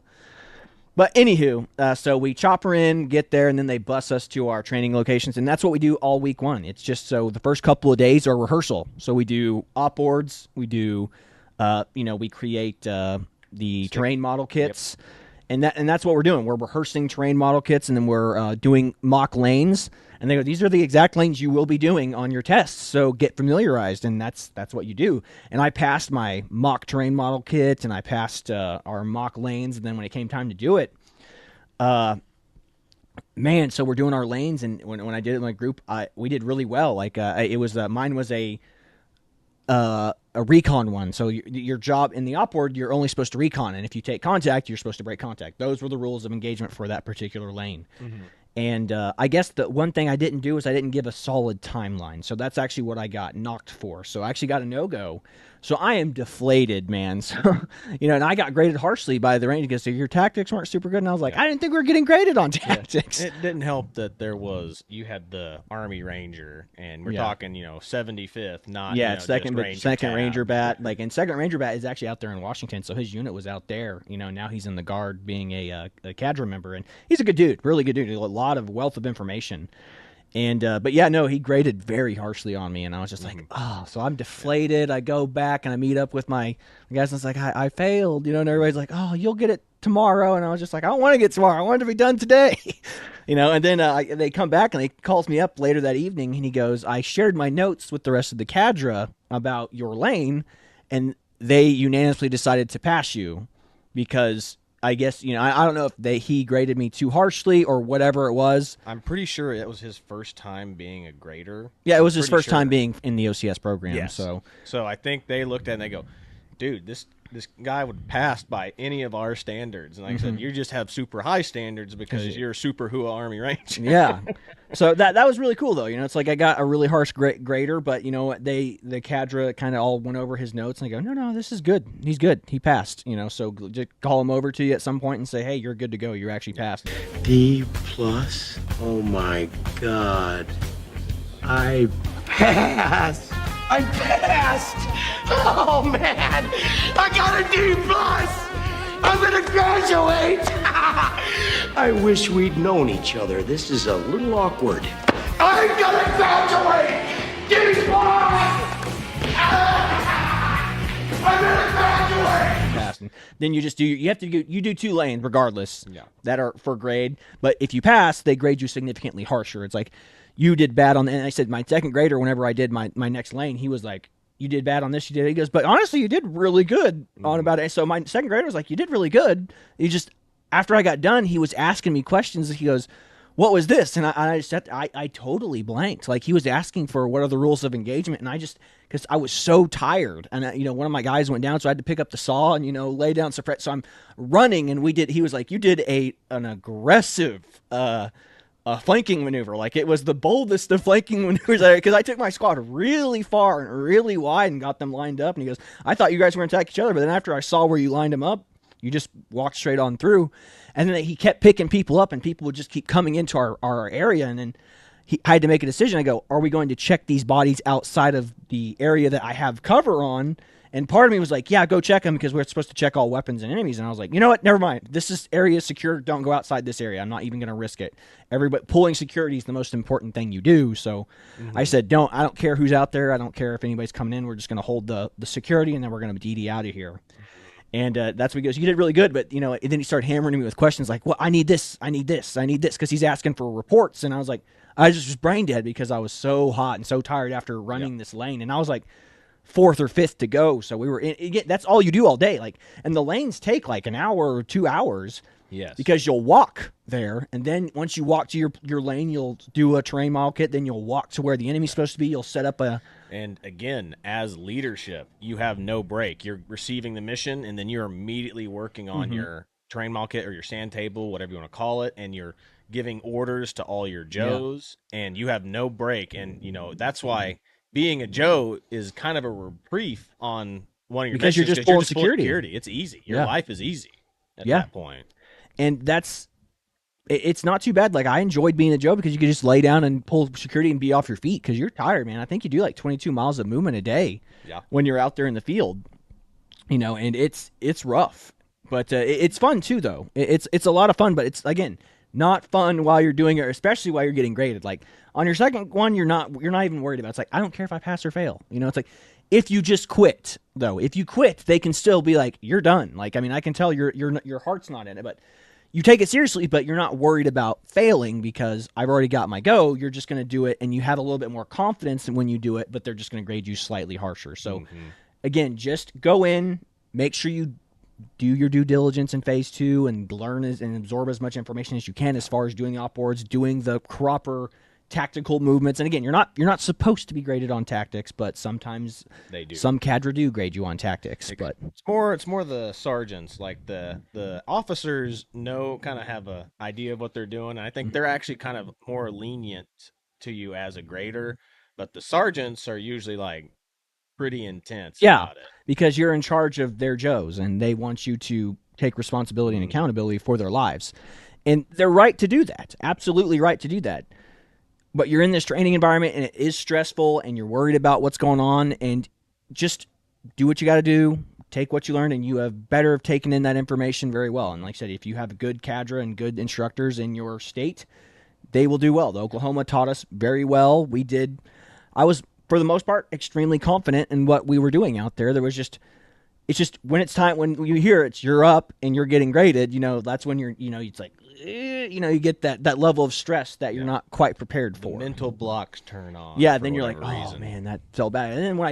But anywho, so we chop her in, get there, and then they bus us to our training locations, and that's what we do all week one. It's just so the first couple of days are rehearsal. So we do op boards, we do, we create the terrain model kits, and that's what we're doing. We're rehearsing terrain model kits, and then we're doing mock lanes. And they go, these are the exact lanes you will be doing on your tests, so get familiarized, and that's what you do. And I passed my mock terrain model kit, and I passed our mock lanes, and then when it came time to do it, man, so we're doing our lanes, and when I did it in my group, we did really well. Like it was mine was a recon one. So your job in the op board, you're only supposed to recon, and if you take contact, you're supposed to break contact. Those were the rules of engagement for that particular lane. Mm-hmm. And I guess the one thing I didn't do is I didn't give a solid timeline. So that's actually what I got knocked for. So I actually got a no-go. So I am deflated, man. So, and I got graded harshly by the range because your tactics weren't super good. And I was like, I didn't think we were getting graded on tactics. It didn't help that you had the Army Ranger, and we're talking, 75th, not, second Ranger bat. Like, and second Ranger bat is actually out there in Washington. So his unit was out there. Now he's in the Guard being a cadre member. And he's a good dude, really good dude. A lot of wealth of information. And but he graded very harshly on me, and I was just like, so I'm deflated. I go back and I meet up with my guys, and it's like, I failed, and everybody's like, oh, you'll get it tomorrow, and I was just like, I don't want to get tomorrow, I want it to be done today, and then they come back and he calls me up later that evening, and he goes, I shared my notes with the rest of the cadre about your lane, and they unanimously decided to pass you because I guess, I don't know if he graded me too harshly or whatever it was. I'm pretty sure it was his first time being a grader. Yeah, it was his first time being in the OCS program. Yes. So I think they looked at it and they go, dude, this guy would pass by any of our standards. And like I said, you just have super high standards because you're a super Hua Army Ranger. Yeah. So that was really cool, though. It's like I got a really harsh grader, but, the cadre kind of all went over his notes, and they go, no, this is good. He's good. He passed, so just call him over to you at some point and say, hey, you're good to go. You're actually passed. D+? Oh, my God. I passed. I passed. Oh, man. I got a D+. I'm going to graduate. I wish we'd known each other. This is a little awkward. I'm going to graduate. D+. I'm going to graduate. Passing. Then you do 2 lanes regardless that are for grade. But if you pass, they grade you significantly harsher. It's like you did bad on, and I said my second grader, whenever I did my next lane, he was like, you did bad on this, you did. He goes, but honestly, you did really good on about it. So my second grader was like, you did really good. You just, after I got done, he was asking me questions. He goes, what was this? And I totally blanked. Like, he was asking for what are the rules of engagement, and I just, because I was so tired, and one of my guys went down, so I had to pick up the saw and lay down suppress. So I'm running, and he was like, you did an aggressive flanking maneuver. Like, it was the boldest of flanking maneuvers because I took my squad really far and really wide and got them lined up. And he goes, I thought you guys were going to attack each other, but then after I saw where you lined them up, you just walked straight on through. And then he kept picking people up, and people would just keep coming into our area. And then I had to make a decision. I go, are we going to check these bodies outside of the area that I have cover on? And part of me was like, yeah, go check them because we're supposed to check all weapons and enemies. And I was like, you know what? Never mind. This is area secure. Don't go outside this area. I'm not even going to risk it. Everybody, pulling security is the most important thing you do. So I said, I don't care who's out there. I don't care if anybody's coming in. We're just going to hold the security, and then we're going to DD out of here. And that's what he goes, you did really good. But, and then he started hammering me with questions like, well, I need this, because he's asking for reports. And I was like, I just was brain dead because I was so hot and so tired after running this lane. And I was like 4th or 5th to go. So we were in, that's all you do all day. Like, and the lanes take like an hour or 2 hours. Yes. Because you'll walk there, and then once you walk to your lane, you'll do a terrain model kit, then you'll walk to where the enemy's supposed to be, you'll set up a... And again, as leadership, you have no break. You're receiving the mission, and then you're immediately working on your terrain model kit or your sand table, whatever you want to call it, and you're giving orders to all your Joes, and you have no break. And, that's why being a Joe is kind of a reprieve on one of your missions. Because you're just full security. It's easy. Your life is easy at that point. And it's not too bad. Like, I enjoyed being a Joe because you could just lay down and pull security and be off your feet because you're tired, man. I think you do like 22 miles of movement a day when you're out there in the field, and it's rough. But it's fun too, though. It's a lot of fun, but it's again not fun while you're doing it, especially while you're getting graded. Like on your second one, you're not even worried about it. It's like, I don't care if I pass or fail. It's like if you just quit, though. If you quit, they can still be like, you're done. Like, I mean, I can tell your heart's not in it, but you take it seriously, but you're not worried about failing because I've already got my go. You're just going to do it, and you have a little bit more confidence when you do it, but they're just going to grade you slightly harsher. So, again, just go in, make sure you do your due diligence in phase 2 and learn and absorb as much information as you can as far as doing the op boards, doing the proper tactical movements. And again, you're not supposed to be graded on tactics, but sometimes they do. Some cadre do grade you on tactics. But it's more the sergeants, like the officers kind of have a idea of what they're doing. And I think they're actually kind of more lenient to you as a grader, but the sergeants are usually like pretty intense about it. Because you're in charge of their Joes, and they want you to take responsibility and accountability for their lives. And they're right to do that. Absolutely right to do that. But you're in this training environment, and it is stressful, and you're worried about what's going on, and just do what you got to do, take what you learned, and you have better have taken in that information very well. And like I said, if you have a good cadre and good instructors in your state, they will do well. The Oklahoma taught us very well. I was, for the most part, extremely confident in what we were doing out there. It's just when it's time, when you hear you're up and you're getting graded, that's when you're, it's like, you get that level of stress that you're not quite prepared for. The mental blocks turn on. Yeah, then you're like, oh man, that felt bad. And then when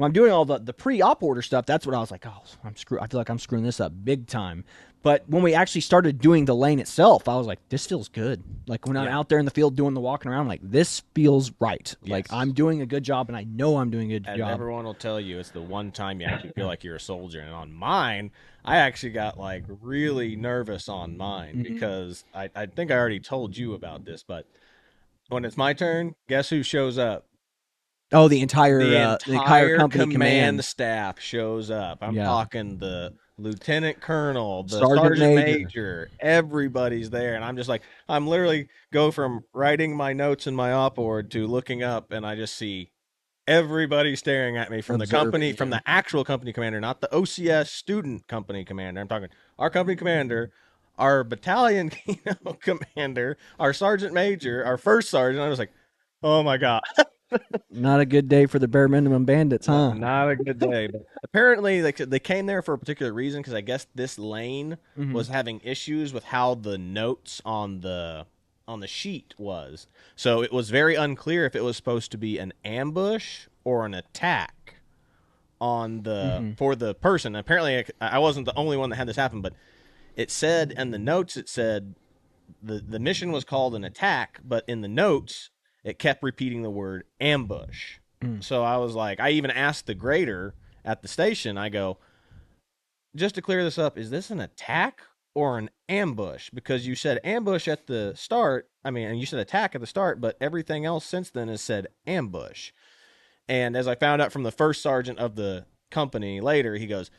I'm doing all the pre-op order stuff, that's when I was like, oh, I'm screwed. I feel like I'm screwing this up big time. But when we actually started doing the lane itself, I was like, this feels good. Like when I'm out there in the field doing the walking around, I'm like, this feels right. Yes. Like I'm doing a good job, and I know I'm doing a good job. Everyone will tell you it's the one time you actually feel like you're a soldier. And on mine, I actually got like really nervous on mine because I think I already told you about this, but when it's my turn, guess who shows up? Oh, the entire company command staff shows up. I'm talking the lieutenant colonel, the sergeant major, everybody's there. And I'm just like, I'm literally go from writing my notes in my op board to looking up, and I just see everybody staring at me from the company, from the actual company commander, not the OCS student company commander. I'm talking our company commander, our battalion commander, our sergeant major, our first sergeant. I was like, oh my God. Not a good day for the bare minimum bandits, huh? Not a good day. But apparently, they came there for a particular reason, because I guess this lane was having issues with how the notes on the sheet was. So it was very unclear if it was supposed to be an ambush or an attack on the for the person. Apparently, I wasn't the only one that had this happen, but it said in the notes, it said the mission was called an attack, but in the notes, it kept repeating the word ambush. So I was like, I even asked the grader at the station, I go, just to clear this up, is this an attack or an ambush? Because you said ambush at the start, and you said attack at the start, but everything else since then has said ambush. And as I found out from the first sergeant of the company later, he goes,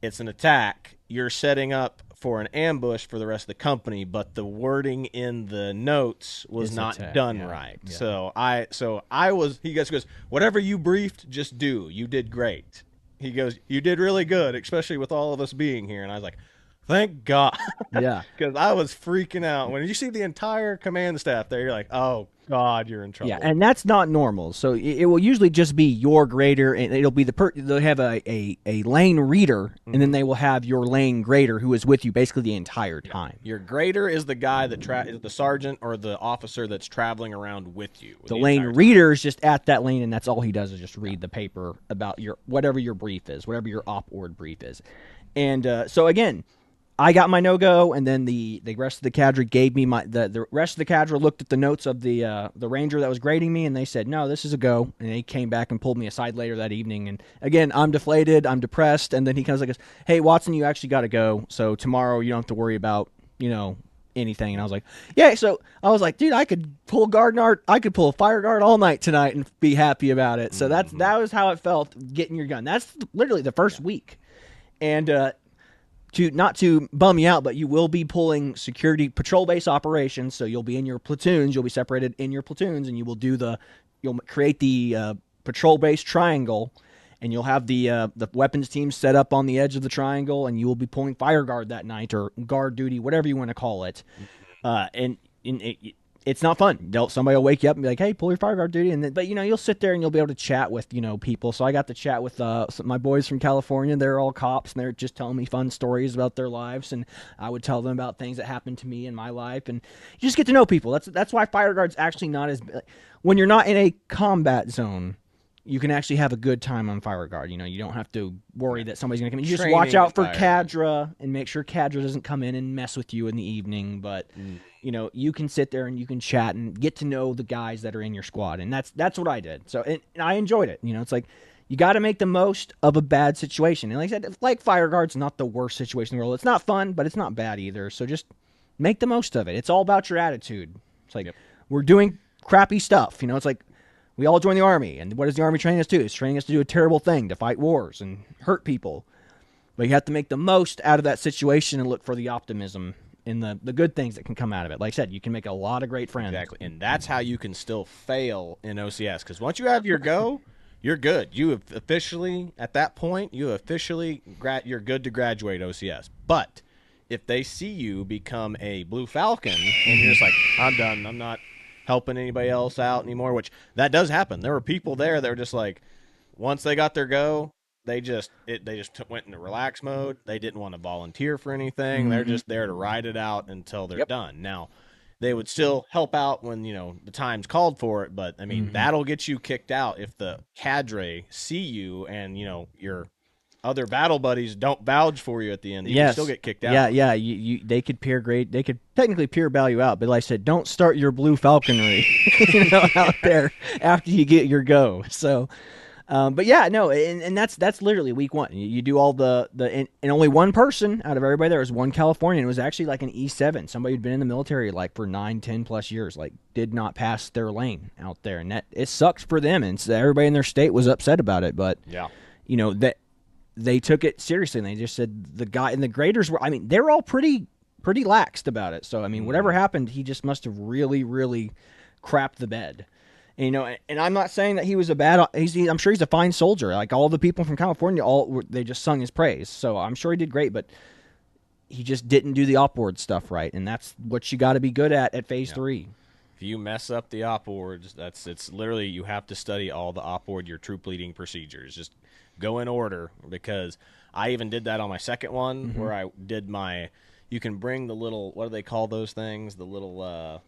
it's an attack. You're setting up for an ambush for the rest of the company, but the wording in the notes was not done right. Yeah. So I was, he goes, whatever you briefed, just do. You did great. He goes, you did really good, especially with all of us being here. And I was like, thank God. Yeah. Because I was freaking out. When you see the entire command staff there, you're like, oh, God, you're in trouble. Yeah, and that's not normal. So it will usually just be your grader, and it'll be they'll have a lane reader, and then they will have your lane grader who is with you basically the entire time. Your grader is the guy that is the sergeant or the officer that's traveling around with you. The lane reader is just at that lane, and that's all he does is just read the paper about whatever your brief is, whatever your op-ord brief is. And so again, I got my no-go, and then the rest of the cadre gave me the rest of the cadre looked at the notes of the ranger that was grading me, and they said, no, this is a go. And they came back and pulled me aside later that evening. And again, I'm deflated, I'm depressed, and then he comes like, hey, Watson, you actually got to go. So tomorrow you don't have to worry about, anything. And I was like, yeah. So I was like, dude, I could pull I could pull a fire guard all night tonight and be happy about it. So that was how it felt getting your gun. That's literally the first week. And not to bum you out, but you will be pulling security patrol-based operations, so you'll be in your platoons, you'll be separated in your platoons, and you'll create the patrol-based triangle, and you'll have the weapons team set up on the edge of the triangle, and you will be pulling fire guard that night or guard duty, whatever you want to call it. It's not fun. Somebody will wake you up and be like, "Hey, pull your fire guard duty," but you'll sit there and you'll be able to chat with people. So I got to chat with my boys from California. They're all cops, and they're just telling me fun stories about their lives, and I would tell them about things that happened to me in my life, and you just get to know people. That's why fire guard's actually not as when you're not in a combat zone. You can actually have a good time on fire guard. You don't have to worry that somebody's going to come in. You just watch out for Cadra and make sure Cadra doesn't come in and mess with you in the evening. But, you can sit there and you can chat and get to know the guys that are in your squad. And that's what I did. So and I enjoyed it. It's like you got to make the most of a bad situation. And like I said, like fire guard's not the worst situation in the world. It's not fun, but it's not bad either. So just make the most of it. It's all about your attitude. It's like we're doing crappy stuff. It's like, we all join the Army, and what does the Army train us to? It's training us to do a terrible thing, to fight wars and hurt people. But you have to make the most out of that situation and look for the optimism in the good things that can come out of it. Like I said, you can make a lot of great friends. Exactly, and that's how you can still fail in OCS, because once you have your go, you're good. You have officially, at that point, you're good to graduate OCS. But if they see you become a Blue Falcon, and you're just like, I'm done, I'm not helping anybody else out anymore, which that does happen. There were people there that were just like, once they got their go, they just went into relax mode. They didn't want to volunteer for anything. Mm-hmm. They're just there to ride it out until they're done. Now, they would still help out when the time's called for it, but I mean that'll get you kicked out if the cadre see you and your other battle buddies don't vouch for you at the end. You can still get kicked out. Yeah. They could peer grade. They could technically peer value out, but like I said, don't start your Blue Falconry out there after you get your go. So, but yeah, no, and that's literally week one. You do all and only one person out of everybody there was one Californian. It was actually like an E7, somebody who'd been in the military like for 9, 10 plus years, like did not pass their lane out there, and it sucks for them. And so everybody in their state was upset about it, but that. They took it seriously, and they just said the guy and the graders were. I mean, they're all pretty laxed about it. So I mean, whatever happened, he just must have really, really crapped the bed. And, and I'm not saying that he was a bad. I'm sure he's a fine soldier. Like all the people from California, they just sung his praise. So I'm sure he did great, but he just didn't do the op ward stuff right, and that's what you got to be good at phase 3. If you mess up the op wards, it's literally you have to study all the op ward, your troop leading procedures. Just go in order, because I even did that on my second one where I did you can bring the little, what do they call those things? The little,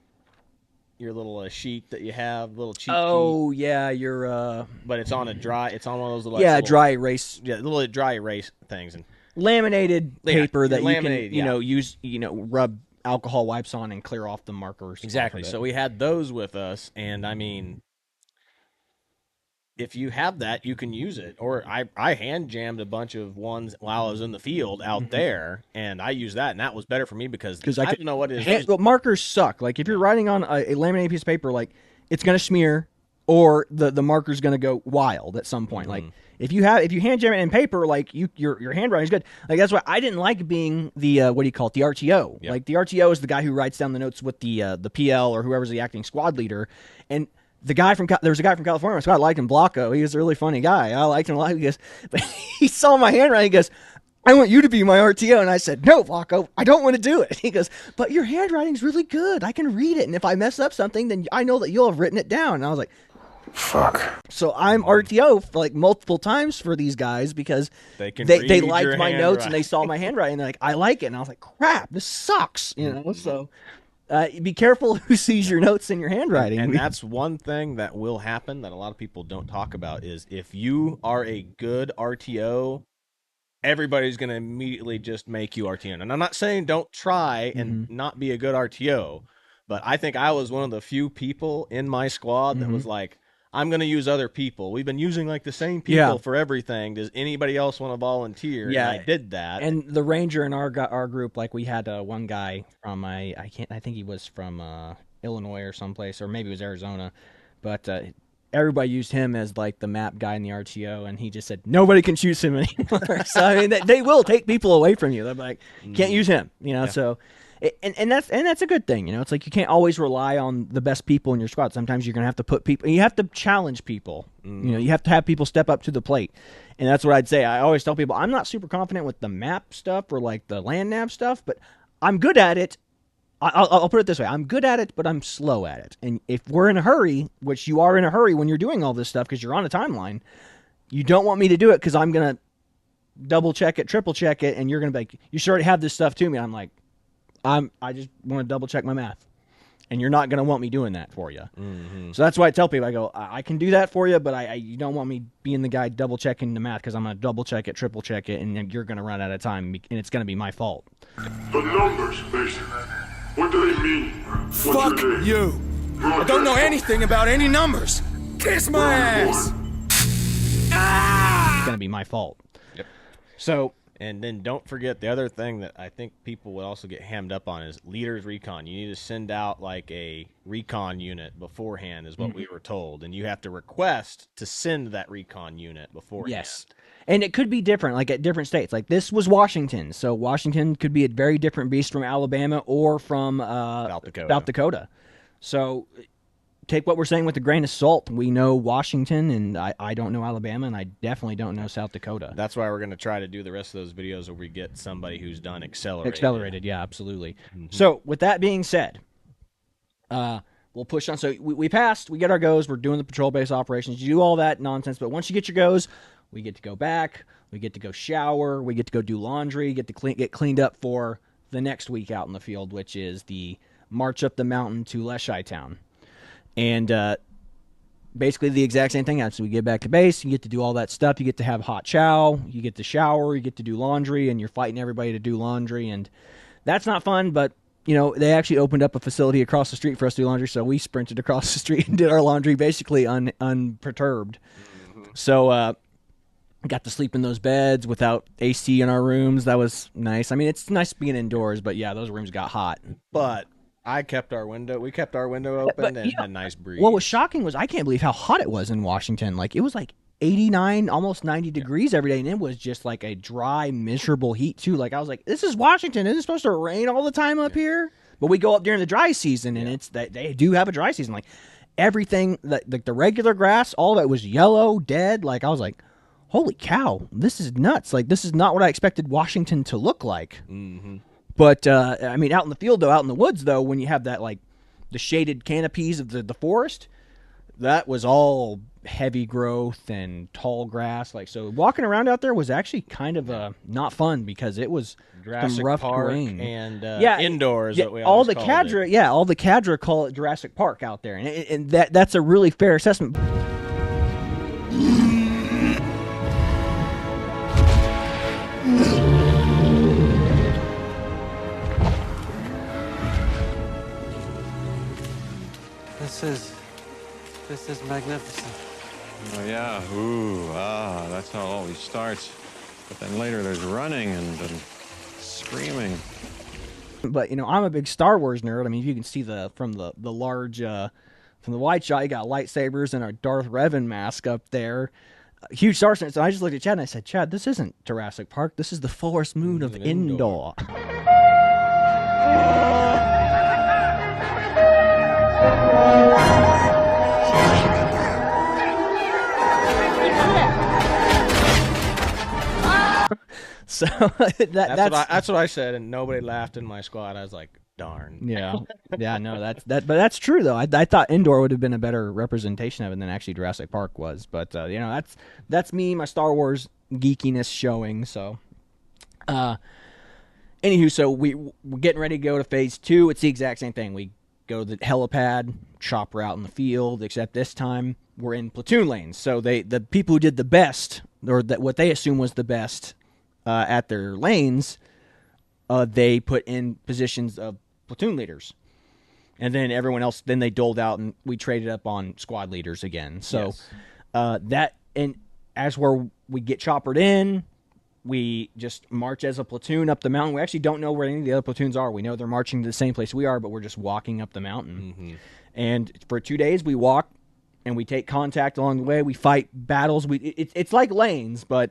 your little sheet that you have, little cheat sheet. Yeah, your but it's on one of those little dry erase. Yeah, little dry erase things and laminated paper that laminated, you can use, rub alcohol wipes on and clear off the markers. Exactly. So we had those with us, and I mean, if you have that, you can use it. Or I hand jammed a bunch of ones while I was in the field out there, and I used that, and that was better for me because I don't know what it is. But markers suck. Like if you're writing on a laminated piece of paper, like it's going to smear, or the marker's going to go wild at some point. Like if you hand jam it in paper, like your handwriting is good. Like that's why I didn't like being the what do you call it, the RTO. Yep. Like the RTO is the guy who writes down the notes with the PL or whoever's the acting squad leader. And there was a guy from California, so I liked him, Blanco. He was a really funny guy. I liked him a lot. He goes, but he saw my handwriting. He goes, I want you to be my RTO. And I said, no, Blanco, I don't want to do it. He goes, but your handwriting's really good. I can read it. And if I mess up something, then I know that you'll have written it down. And I was like, fuck. So I'm RTO for like multiple times for these guys because they liked my notes and they saw my handwriting. And they're like, I like it. And I was like, crap, this sucks. So be careful who sees your notes and your handwriting. And that's one thing that will happen that a lot of people don't talk about is if you are a good RTO, everybody's going to immediately just make you RTO. And I'm not saying don't try and not be a good RTO, but I think I was one of the few people in my squad that was like, I'm going to use other people. We've been using like the same people for everything. Does anybody else want to volunteer? Yeah, and I did that. And the ranger in our group, like we had one guy from I think he was from Illinois or someplace, or maybe it was Arizona, but everybody used him as like the map guy in the RTO, and he just said nobody can choose him anymore. So I mean, they will take people away from you. They're like, can't use him, So. And that's a good thing. It's like you can't always rely on the best people in your squad. Sometimes you're gonna have to put people. You have to challenge people. You have to have people step up to the plate. And that's what I'd say. I always tell people I'm not super confident with the map stuff or like the land nav stuff, but I'm good at it. I'll put it this way. I'm good at it, but I'm slow at it. And if we're in a hurry, which you are in a hurry when you're doing all this stuff because you're on a timeline, you don't want me to do it because I'm going to double check it, triple check it, and you're going to be like, you should already have this stuff to me. I'm like, I just want to double check my math. And you're not going to want me doing that for you. So that's why I tell people, I go, I can do that for you, but you don't want me being the guy double checking the math because I'm going to double check it, triple check it, and then you're going to run out of time, and it's going to be my fault. The numbers, basically. What do they mean? Fuck you. I don't know anything about any numbers. Kiss my ass. It's going to be my fault. Yep. So... And then don't forget the other thing that I think people would also get hammed up on is leaders recon. You need to send out like a recon unit beforehand is what we were told. And you have to request to send that recon unit beforehand. Yes. And it could be different, like at different states. Like this was Washington. So Washington could be a very different beast from Alabama or from South Dakota. So take what we're saying with a grain of salt. We know Washington, and I don't know Alabama, and I definitely don't know South Dakota. That's why we're going to try to do the rest of those videos where we get somebody who's done accelerated. Accelerated, yeah, absolutely. So with that being said, we'll push on. So we passed. We get our goes. We're doing the patrol base operations. You do all that nonsense, but once you get your goes, we get to go back. We get to go shower. We get to go do laundry. Get to get cleaned up for the next week out in the field, which is the march up the mountain to Leschi Town. And basically the exact same thing happens. So we get back to base, you get to do all that stuff. You get to have hot chow, you get to shower, you get to do laundry, and you're fighting everybody to do laundry. And that's not fun, but, they actually opened up a facility across the street for us to do laundry, so we sprinted across the street and did our laundry basically unperturbed. So got to sleep in those beds without AC in our rooms. That was nice. I mean, it's nice being indoors, but, yeah, those rooms got hot. But... we kept our window open and had a nice breeze. What was shocking was I can't believe how hot it was in Washington. Like it was like 89, almost 90 degrees every day, and it was just like a dry, miserable heat too. Like I was like, this is Washington. Isn't it supposed to rain all the time up here? But we go up during the dry season, and it's they do have a dry season. Like everything, like the regular grass, all of it was yellow, dead. Like I was like, holy cow, this is nuts. Like this is not what I expected Washington to look like. But, I mean, out in the field, though, out in the woods, though, when you have that, like, the shaded canopies of the forest, that was all heavy growth and tall grass. Like, so walking around out there was actually kind of not fun because it was Jurassic some rough Park terrain. And indoors, yeah, what we all always the called cadre, it. Yeah, all the cadre call it Jurassic Park out there. And that's a really fair assessment. This is magnificent. Oh, yeah. Ooh, that's how it always starts. But then later there's running and screaming. But, I'm a big Star Wars nerd. I mean, you can see from the large, from the wide shot, you got lightsabers and our Darth Revan mask up there. Huge Star Wars. So I just looked at Chad and I said, Chad, this isn't Jurassic Park. This is the forest moon of Endor. So that's what I said, and nobody laughed in my squad. I was like, darn. Yeah, no, but that's true though. I thought Endor would have been a better representation of it than actually Jurassic Park was. But that's me, my Star Wars geekiness showing. So, anywho, so we're getting ready to go to phase 2. It's the exact same thing. We go to the helipad, chopper out in the field, except this time we're in platoon lanes. So the people who did the best, or what they assume was the best at their lanes, they put in positions of platoon leaders. And then everyone else, then they doled out, and we traded up on squad leaders again. So and as we get choppered in, we just march as a platoon up the mountain. We actually don't know where any of the other platoons are. We know they're marching to the same place we are, but we're just walking up the mountain. And for 2 days, we walk, and we take contact along the way. We fight battles. It's like lanes, but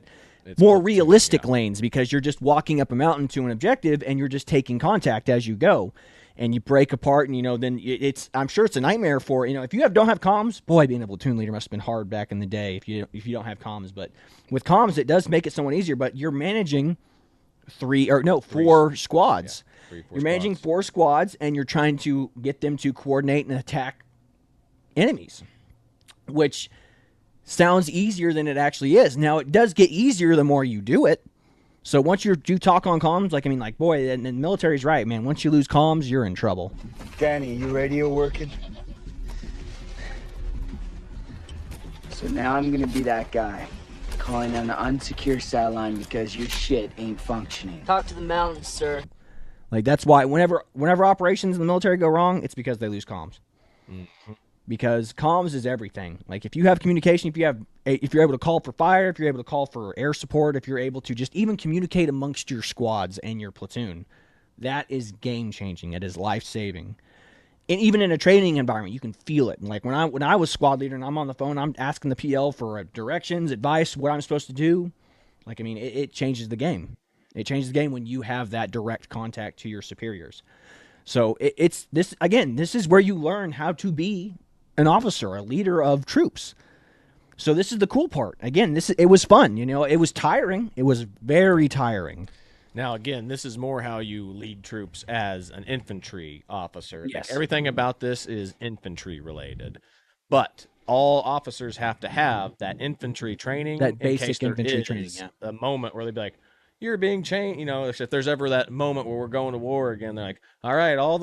more realistic lanes because you're just walking up a mountain to an objective and you're just taking contact as you go. And you break apart, and then I'm sure it's a nightmare for if you don't have comms. Boy, being a platoon leader must have been hard back in the day if you don't have comms. But with comms, it does make it somewhat easier. But you're managing four squads. Yeah, you're managing 4 squads, and you're trying to get them to coordinate and attack enemies, which sounds easier than it actually is. Now, it does get easier the more you do it. So once you do talk on comms, boy, and the military's right, man. Once you lose comms, you're in trouble. Danny, your radio working? So now I'm gonna be that guy, calling on an unsecure satellite because your shit ain't functioning. Talk to the mountains, sir. That's why whenever operations in the military go wrong, it's because they lose comms. Mm-hmm. Because comms is everything. If you have communication, if you're able to call for fire, if you're able to call for air support, if you're able to just even communicate amongst your squads and your platoon, that is game-changing. It is life-saving. And even in a training environment, you can feel it. When I was squad leader and I'm on the phone, I'm asking the PL for directions, advice, what I'm supposed to do. It changes the game. It changes the game when you have that direct contact to your superiors. So this is where you learn how to be an officer, a leader of troops. So this is the cool part. Again, it was fun. It was tiring. It was very tiring. Now, again, this is more how you lead troops as an infantry officer. Yes. Everything about this is infantry related. But all officers have to have that infantry training. That basic infantry training, yeah. A moment where they'd be like, you're being changed. If there's ever that moment where we're going to war again, they're like, all right, all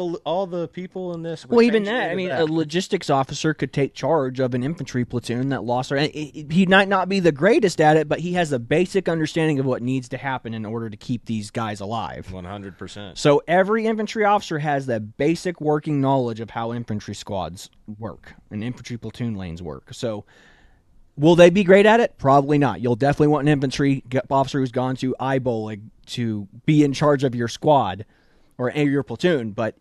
the people in this. Well, even that, a logistics officer could take charge of an infantry platoon that lost. He might not be the greatest at it, but he has a basic understanding of what needs to happen in order to keep these guys alive. 100%. So every infantry officer has that basic working knowledge of how infantry squads work and infantry platoon lanes work. So will they be great at it? Probably not. You'll definitely want an infantry officer who's gone to eyeballing to be in charge of your squad or your platoon, but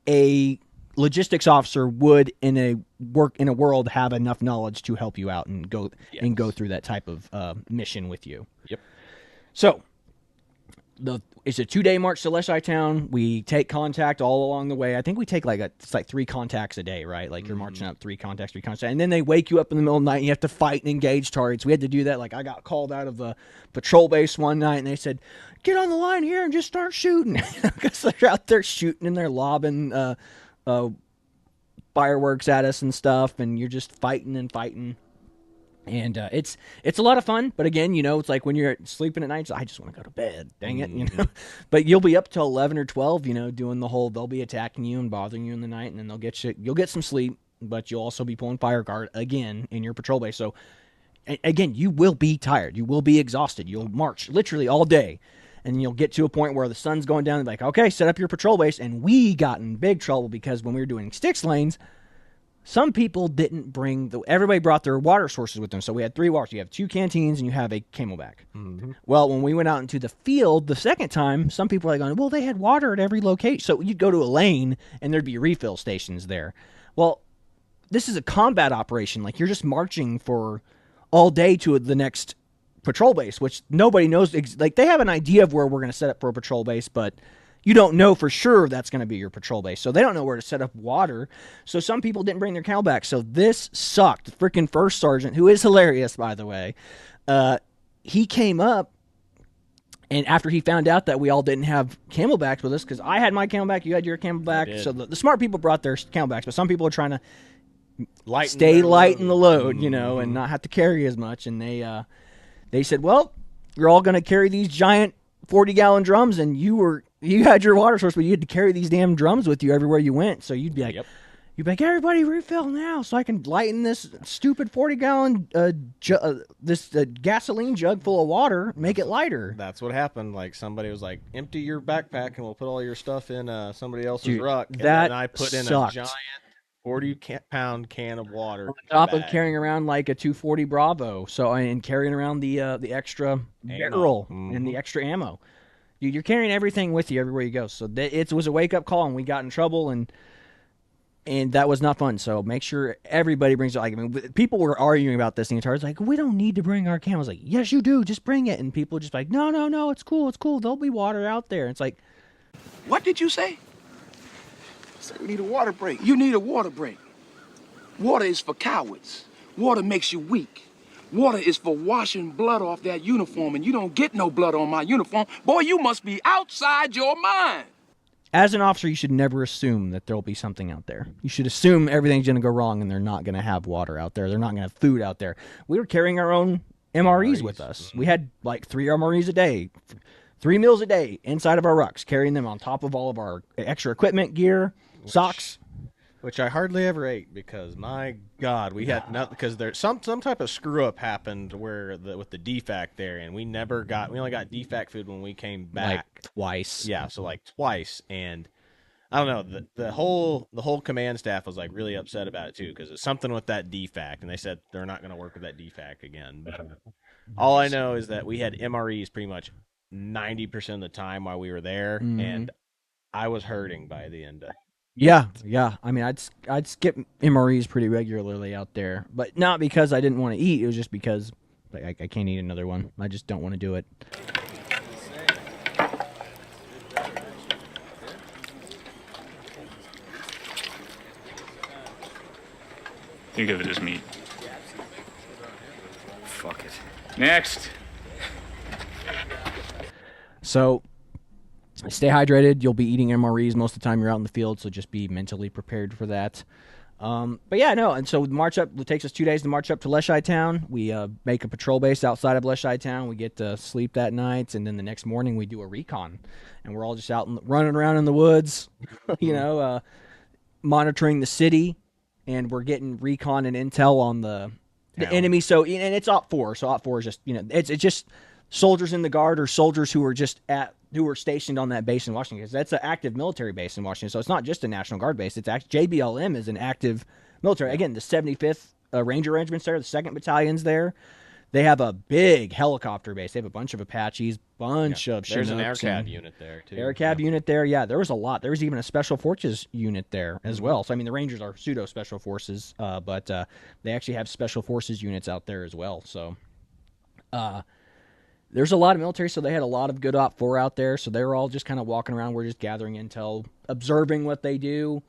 a logistics officer would in a world have enough knowledge to help you out and go through that type of mission with you. Yep. So it's a 2-day march to Leschi Town. We take contact all along the way. I think we take it's 3 contacts a day, right? You're marching up 3 contacts, and then they wake you up in the middle of the night and you have to fight and engage targets. We had to do that. I got called out of the patrol base one night and they said, get on the line here and just start shooting. Because they're out there shooting and they're lobbing fireworks at us and stuff, and you're just fighting and fighting. And it's a lot of fun, but again, it's like when you're sleeping at night, I just want to go to bed, dang it, But you'll be up till 11 or 12, doing the whole, they'll be attacking you and bothering you in the night, and then you'll get some sleep, but you'll also be pulling fire guard again in your patrol base. So again, you will be tired, you will be exhausted, you'll march literally all day, and you'll get to a point where the sun's going down, and okay, set up your patrol base. And we got in big trouble because when we were doing sticks lanes, some people didn't bring everybody brought their water sources with them. So we had 3 waters. You have 2 canteens and you have a camelback. Mm-hmm. Well, when we went out into the field the second time, some people were going, well, they had water at every location. So you'd go to a lane and there'd be refill stations there. Well, this is a combat operation. You're just marching for all day to the next patrol base, which nobody knows. They have an idea of where we're going to set up for a patrol base, but you don't know for sure that's going to be your patrol base. So they don't know where to set up water. So some people didn't bring their camelback. So this sucked. The freaking first sergeant, who is hilarious, by the way, he came up, and after he found out that we all didn't have camelbacks with us, because I had my camelback, you had your camelback. So the smart people brought their camelbacks, but some people are trying to stay light in the load, and not have to carry as much. And they said, well, you're all going to carry these giant 40-gallon drums, and you had your water source, but you had to carry these damn drums with you everywhere you went. So you'd be like, everybody refill now so I can lighten this stupid 40-gallon gasoline jug full of water, make it lighter. That's what happened. Somebody was like, empty your backpack and we'll put all your stuff in somebody else's ruck. And then I put in a giant 40-pound can of water. On top of carrying around a 240 Bravo, and carrying around the extra barrel and the extra ammo. You're carrying everything with you everywhere you go. So it was a wake-up call, and we got in trouble. And And that was not fun. So make sure everybody brings it. Like, I mean, people were arguing about this the entire time. It's like, we don't need to bring our can. I was like, yes, you do. Just bring it. And people just like, no, it's cool. It's cool. There'll be water out there. It's like, What did you say? I said we need a water break. You need a water break. Water is for cowards. Water makes you weak. Water is for washing blood off that uniform, and you don't get no blood on my uniform. Boy, you must be outside your mind. as an officer, you should never assume that there'll be something out there. You should assume everything's going to go wrong and they're not going to have water out there. They're not going to have food out there. We were carrying our own MREs with us. We had like 3 MREs a day, 3 meals a day inside of our rucks, carrying them on top of all of our extra equipment, gear, socks. Which I hardly ever ate because, my God, we had nothing, because there's some type of screw up happened where with the DFAC there, and we only got DFAC food when we came back like twice. Yeah, so like twice, and I don't know, the whole command staff was like really upset about it too, because it's something with that DFAC, and they said they're not going to work with that DFAC again. But all I know is that we had MREs pretty much 90% of the time while we were there, and I was hurting by the end of it. Yeah. I mean, I'd skip MREs pretty regularly out there, but not because I didn't want to eat. It was just because I can't eat another one. I just don't want to do it. Think of it as meat. Fuck it. Next. So stay hydrated. You'll be eating MREs most of the time you're out in the field, so just be mentally prepared for that. But yeah, no, and so march up. It takes us 2 days to march up to Leshai Town. We make a patrol base outside of Leshai Town. We get to sleep that night, and then the next morning we do a recon, and we're all just out running around in the woods, monitoring the city, and we're getting recon and intel on the enemy. So, and it's Op 4. So Op 4 is just it's just soldiers in the guard or soldiers who are stationed on that base in Washington, because that's an active military base in Washington. So it's not just a National Guard base. It's JBLM is an active military. Again, the 75th Ranger Regiment's there. The 2nd Battalion's there. They have a big helicopter base. They have a bunch of Apaches, of Chinooks. There's an AirCab unit there, too. AirCab unit there, yeah. There was a lot. There was even a Special Forces unit there as well. So, I mean, the Rangers are pseudo-Special Forces, but they actually have Special Forces units out there as well. So, there's a lot of military, so they had a lot of good Op 4 out there. So they were all just kind of walking around. We're just gathering intel, observing what they do.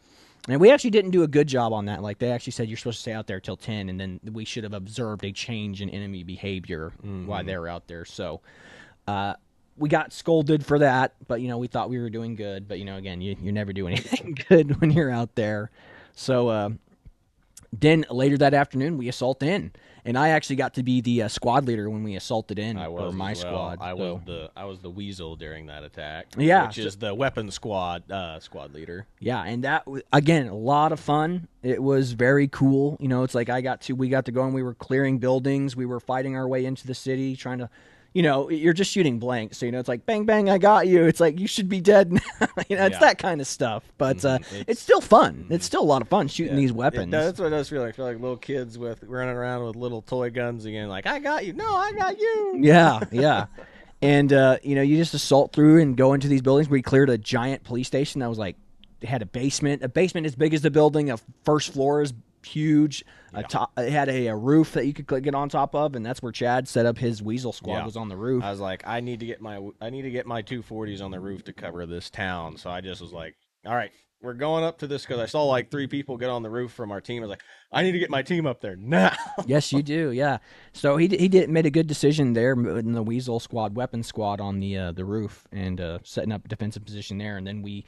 And we actually didn't do a good job on that. Like, they actually said you're supposed to stay out there till 10, and then we should have observed a change in enemy behavior while they were out there. So we got scolded for that, but, we thought we were doing good. But, again, you never do anything good when you're out there. So then later that afternoon, we assault in. And I actually got to be the squad leader when we assaulted in for my squad. I was the weasel during that attack. Yeah, which is the weapons squad leader. Yeah, and that again, a lot of fun. It was very cool. It's like we got to go and we were clearing buildings. We were fighting our way into the city, trying to. You're just shooting blanks. So, it's like, bang, bang, I got you. It's like, you should be dead now. It's that kind of stuff. But it's still fun. It's still a lot of fun shooting these weapons. That's what it does feel like. I feel like little kids running around with little toy guns again. Like, I got you. No, I got you. Yeah. And, you just assault through and go into these buildings. We cleared a giant police station that was like, it had a basement as big as the building. A first floor is huge. It had a roof that you could get on top of, and that's where Chad set up his Weasel squad was on the roof. I was like, I need to get my 240s on the roof to cover this town. So I just was like, all right, we're going up to this, because I saw like 3 people get on the roof from our team. I was like, I need to get my team up there now. Yes, you do. Yeah. So he made a good decision there in the Weasel squad, weapons squad on the roof, and setting up a defensive position there. And then we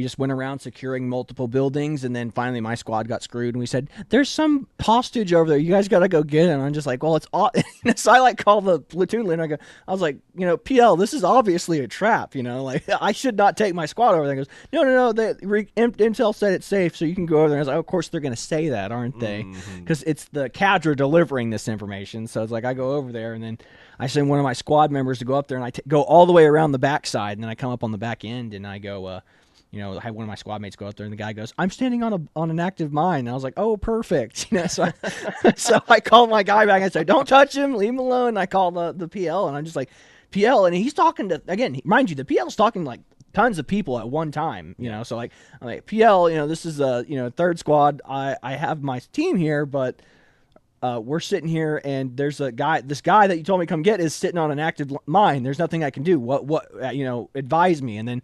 just went around securing multiple buildings, and then finally my squad got screwed, and we said, there's some hostage over there. You guys got to go get him. I'm just like, well, it's all. So I call the platoon leader. I was like, PL, this is obviously a trap. Like, I should not take my squad over there. He goes, no. Intel said it's safe, so you can go over there. I was like, of course they're going to say that, aren't they? Because it's the cadre delivering this information. So it's like, I go over there, and then I send one of my squad members to go up there, and I go all the way around the backside, and then I come up on the back end, and I go, I had one of my squad mates go out there, and the guy goes, I'm standing on an active mine. And I was like, oh, perfect. So I called my guy back and I said, don't touch him, leave him alone. And I called the PL, and I'm just like, PL, and he's talking to, again, mind you, the PL's talking like tons of people at one time, you know. So like, I'm like, PL, you know, this is a, you know, third squad. I have my team here, but we're sitting here and there's this guy that you told me to come get is sitting on an active mine. There's nothing I can do. What you know, advise me. And then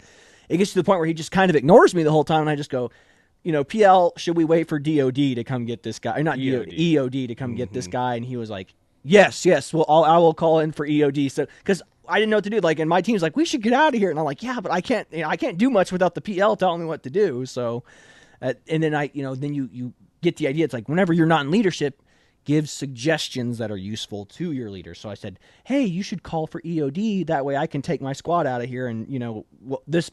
it gets to the point where he just kind of ignores me the whole time, and I just go, you know, PL, should we wait for DOD to come get this guy? Or not DOD, EOD to come get this guy? And he was like, yes. Well, I will call in for EOD. So, because I didn't know what to do. Like, and my team's like, we should get out of here. And I'm like, yeah, but I can't do much without the PL telling me what to do. So, and then then you get the idea. It's like, whenever you're not in leadership, give suggestions that are useful to your leader. So I said, hey, you should call for EOD. That way I can take my squad out of here. And, you know, this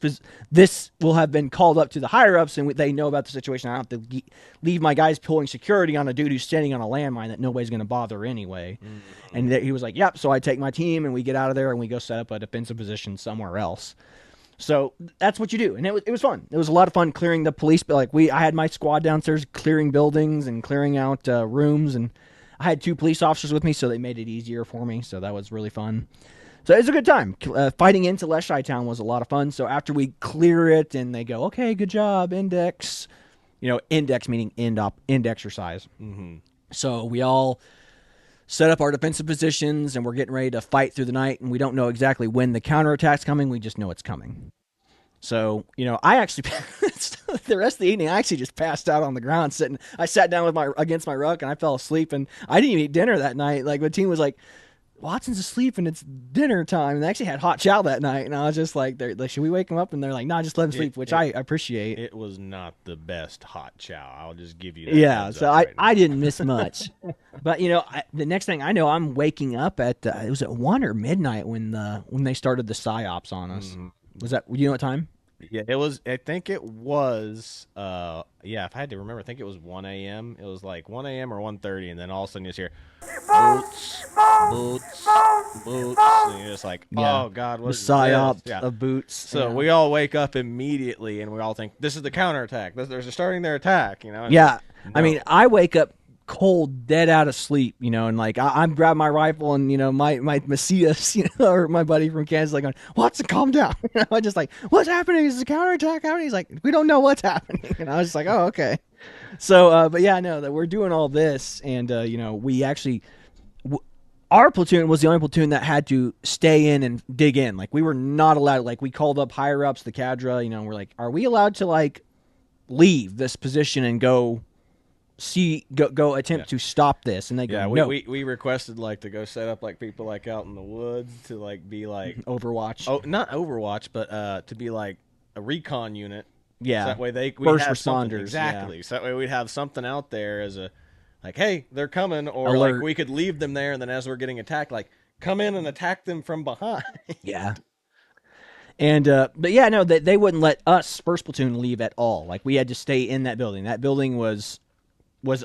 will have been called up to the higher ups and they know about the situation. I don't have to leave my guys pulling security on a dude who's standing on a landmine that nobody's going to bother anyway. Mm-hmm. And he was like, yep. So I take my team and we get out of there and we go set up a defensive position somewhere else. So that's what you do. And it was fun. It was a lot of fun clearing the police. But like I had my squad downstairs clearing buildings and clearing out rooms. And I had 2 police officers with me, so they made it easier for me. So that was really fun. So it was a good time. Fighting into Leshai Town was a lot of fun. So after we clear it and they go, okay, good job, index. You know, index meaning end exercise. Mm-hmm. So we all set up our defensive positions, and we're getting ready to fight through the night, and we don't know exactly when the counterattack's coming. We just know it's coming. So, you know, I actually, the rest of the evening, I actually just passed out on the ground sitting. I sat down against my ruck, and I fell asleep, and I didn't even eat dinner that night. Like, my team was like, Watson's asleep, and it's dinner time. And they actually had hot chow that night, and I was just like, should we wake him up? And they're like, nah, just let him sleep, which I appreciate. It was not the best hot chow. I'll just give you that. Yeah, so I didn't miss much. But, you know, the next thing I know, I'm waking up at, it was at 1 or midnight when they started the PSYOPs on us. Mm-hmm. Was that, you know what time? Yeah, it was, I think it was, if I had to remember, I think it was 1 a.m. It was like 1 a.m. or 1:30, and then all of a sudden you just hear, boots, and you're just like, oh, God, what is the PSYOP this? of boots. So we all wake up immediately, and we all think, this is the counterattack. They're starting their attack, you know? And yeah, no. I mean, I wake up cold, dead out of sleep, you know, and like I'm grabbing my rifle, and you know my Macias, you know, or my buddy from Kansas, like going, "Watson, calm down." I just like, "What's happening? Is the counterattack happening?" He's like, "We don't know what's happening," and I was just like, "Oh, okay." So, but yeah, I know that we're doing all this, and you know, we actually, our platoon was the only platoon that had to stay in and dig in. Like we were not allowed. Like we called up higher ups, the cadre, you know, and we're like, "Are we allowed to like leave this position and go attempt to stop this?" And they go, no. We requested like to go set up like people like out in the woods to like be like Overwatch. Oh, not Overwatch, but to be like a recon unit. Yeah. So that way we first have responders. Exactly. Yeah. So that way we'd have something out there as a like, hey, they're coming, or alert. Like we could leave them there, and then as we're getting attacked, like come in and attack them from behind. Yeah. And but yeah, no, they wouldn't let us first platoon leave at all. Like we had to stay in that building. That building was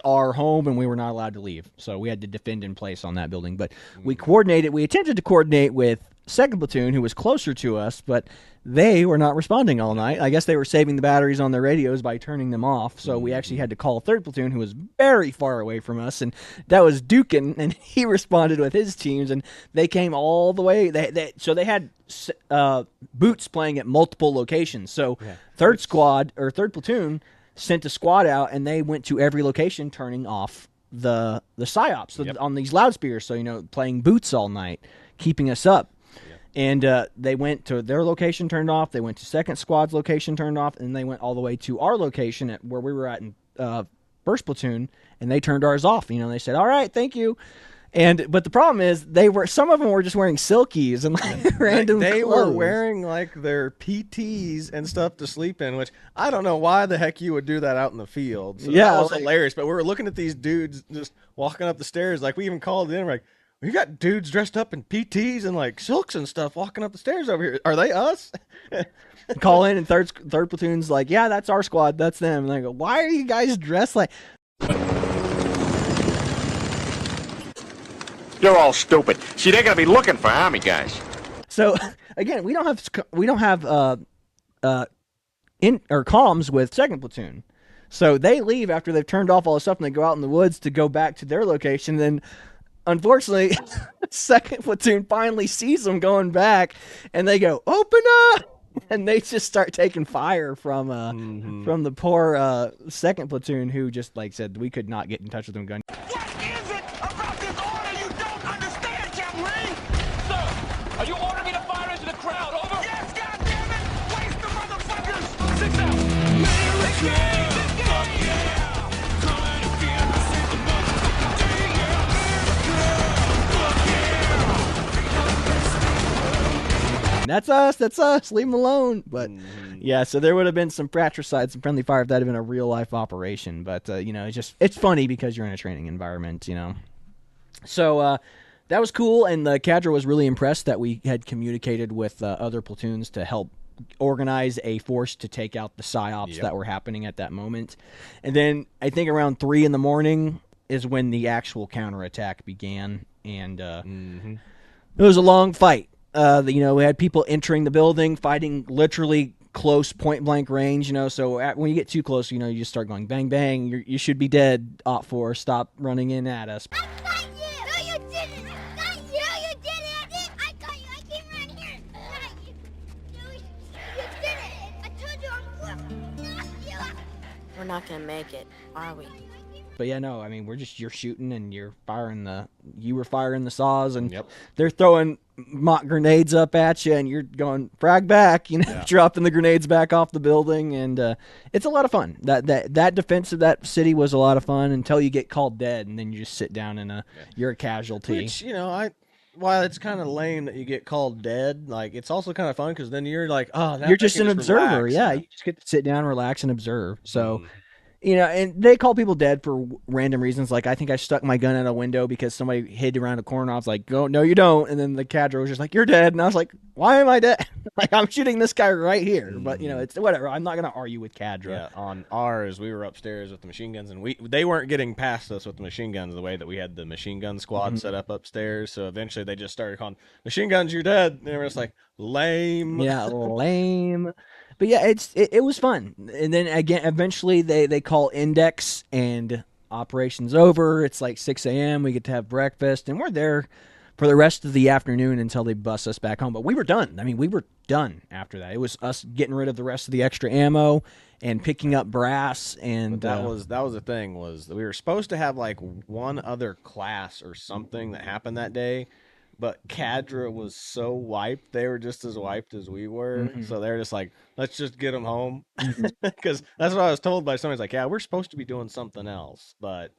our home, and we were not allowed to leave. So we had to defend in place on that building. But we attempted to coordinate with 2nd Platoon, who was closer to us, but they were not responding all night. I guess they were saving the batteries on their radios by turning them off. So we actually had to call 3rd Platoon, who was very far away from us, and that was Dukin, and he responded with his teams, and they came all the way. So they had boots playing at multiple locations. So 3rd Squad, or 3rd Platoon, sent a squad out, and they went to every location turning off the PSYOPs on these loudspeakers. So, you know, playing boots all night, keeping us up. And they went to their location turned off. They went to 2nd Squad's location turned off, and they went all the way to our location at where we were at in 1st Platoon, and they turned ours off. You know, they said, "All right, thank you." But the problem is some of them were just wearing silkies and like random They clothes. were wearing like their PTs and stuff to sleep in, which I don't know why the heck you would do that out in the field. So yeah, that was hilarious. But we were looking at these dudes just walking up the stairs. Like we even called in, like, we got dudes dressed up in PTs and like silks and stuff walking up the stairs over here. Are they us? Call in, and third platoon's like, yeah, that's our squad. That's them. And I go, why are you guys dressed like? You're all stupid. See, they're gonna be looking for Army guys. So again, we don't have comms with 2nd Platoon. So they leave after they've turned off all the stuff, and they go out in the woods to go back to their location. Then, unfortunately, 2nd Platoon finally sees them going back, and they go, "Open up!" and they just start taking fire from the poor second platoon who just like said we could not get in touch with them. Gun. Are you ordering me to fire into the crowd? Over? Yes, goddammit! Waste the motherfuckers! 6 out! America! Fuck yeah! Come and get me, save the motherfucking day, yeah! America! That's us. Leave them alone. But yeah, so there would have been some fratricide, some friendly fire if that had been a real life operation. But it's funny because you're in a training environment, So that was cool, and the cadre was really impressed that we had communicated with other platoons to help organize a force to take out the psyops that were happening at that moment. And then I think around 3 in the morning is when the actual counterattack began, and it was a long fight. We had people entering the building, fighting literally close point-blank range, so when you get too close, you just start going bang, bang, you should be dead, OP4, stop running in at us. We're not gonna make it, are we? But yeah, no, I mean, you're shooting and you were firing the saws, and they're throwing mock grenades up at you, and you're going frag back, dropping the grenades back off the building, and it's a lot of fun. That defense of that city was a lot of fun until you get called dead, and then you just sit down and you're a casualty. Which, while it's kind of lame that you get called dead, like it's also kind of fun because then you're like, oh, you're just an observer. Relax. Yeah, you just get to sit down, relax, and observe. So. And they call people dead for random reasons. Like, I think I stuck my gun out a window because somebody hid around a corner. I was like, "Oh, no, you don't." And then the cadre was just like, "You're dead." And I was like, "Why am I dead?" Like, I'm shooting this guy right here. But, it's whatever. I'm not going to argue with cadre. Yeah, on ours, we were upstairs with the machine guns, and they weren't getting past us with the machine guns the way that we had the machine gun squad set up upstairs. So eventually they just started calling, "Machine guns, you're dead." And they were just like, lame. Yeah, lame. But yeah, it was fun. And then again, eventually they call index and operation's over. It's like 6 a.m. We get to have breakfast, and we're there for the rest of the afternoon until they bus us back home. But we were done. I mean, we were done after that. It was us getting rid of the rest of the extra ammo and picking up brass. And that was the thing, was that we were supposed to have like one other class or something that happened that day. But cadre was so wiped. They were just as wiped as we were. So they were just like, let's just get them home. Because that's what I was told by somebody. Like, yeah, we're supposed to be doing something else. But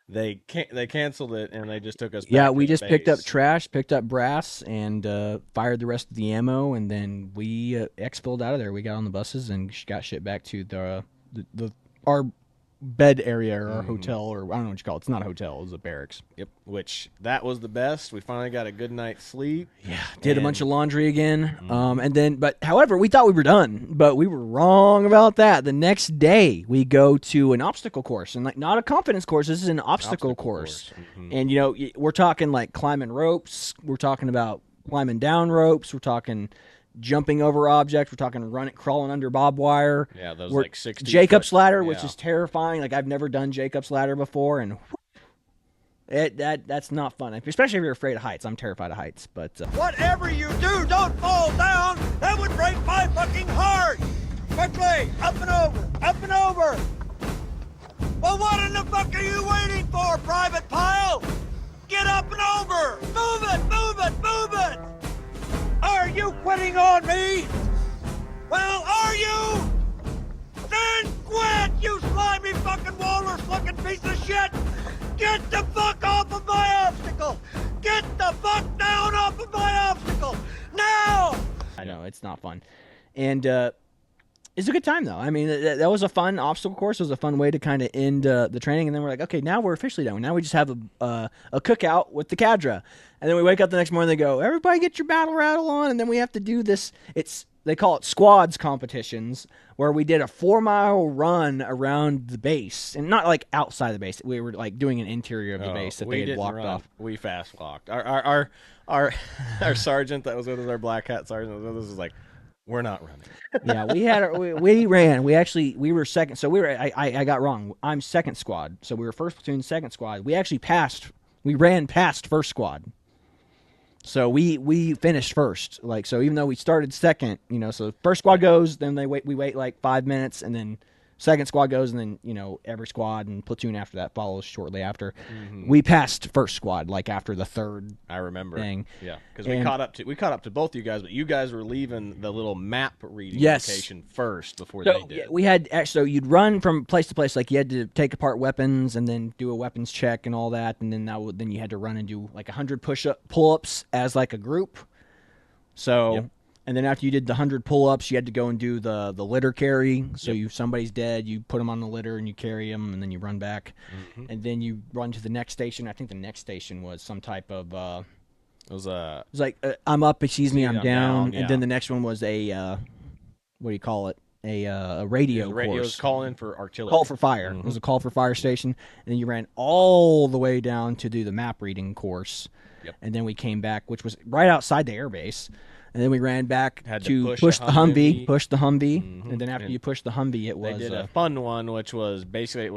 they canceled it, and they just took us back. Yeah, we to just base. picked up trash, picked up brass, and fired the rest of the ammo. And then we expelled out of there. We got on the buses and got shipped back to our bed area or our hotel, or I don't know what you call it. It's not a hotel. It was a barracks. Yep, which that was the best. We finally got a good night's sleep. Yeah, did a bunch of laundry again. And then, however, we thought we were done, but we were wrong about that. The next day, we go to an obstacle course, and like not a confidence course. This is an obstacle course. And we're talking like climbing ropes. We're talking about climbing down ropes. We're talking jumping over objects. We're talking crawling under barbed wire. Yeah, those like 60 Jacob's ladder, which is terrifying. Like, I've never done Jacob's ladder before, and that's not fun. Especially if you're afraid of heights. I'm terrified of heights. But whatever you do, don't fall down. That would break my fucking heart. Quickly, up and over, up and over. Well, what in the fuck are you waiting for, Private Pile? Get up and over. Move it, move it, move it. Are you quitting on me? Well, are you? Then quit, you slimy fucking walrus-looking piece of shit! Get the fuck off of my obstacle! Get the fuck down off of my obstacle! Now! I know, it's not fun. And it's a good time, though. I mean, that was a fun obstacle course. It was a fun way to kind of end the training. And then we're like, okay, now we're officially done. Now we just have a cookout with the cadre. And then we wake up the next morning, they go, everybody get your battle rattle on. And then we have to do this. They call it squads competitions, where we did a 4-mile run around the base. And not like outside the base. We were like doing an interior of the base that they had blocked off. We fast walked. Our sergeant that was with us, our black hat sergeant that was with us, was like, we're not running. Yeah, we ran. We were second. So I got wrong. I'm second squad. So we were first platoon, second squad. We actually ran past first squad. So we finished first. Like, so even though we started second, so first squad goes, then we wait like 5 minutes, and then second squad goes, and then, every squad and platoon after that follows shortly after. Mm-hmm. We passed first squad like after the third I remember. thing. Yeah, because we caught up to both you guys, but you guys were leaving the little map reading Yes. location first before So, they did. yeah, we had so you'd run from place to place, like you had to take apart weapons and then do a weapons check and all that, and then then you had to run and do like 100 pull-ups as like a group. So, Yep. and then after you did the 100 pull-ups, you had to go and do the litter carry. So somebody's dead, you put them on the litter and you carry them, and then you run back, and then you run to the next station. I think the next station was some type of It was like I'm up, excuse me, I'm down, yeah. and then the next one was a what do you call it? A radio course. It was calling for artillery. Call for fire. It was a call for fire station, and then you ran all the way down to do the map reading course. Yep. And then we came back, which was right outside the airbase, and then we ran back Had to to push the Humvee, Mm-hmm. and then after you pushed the Humvee, it was They did a fun one, which was basically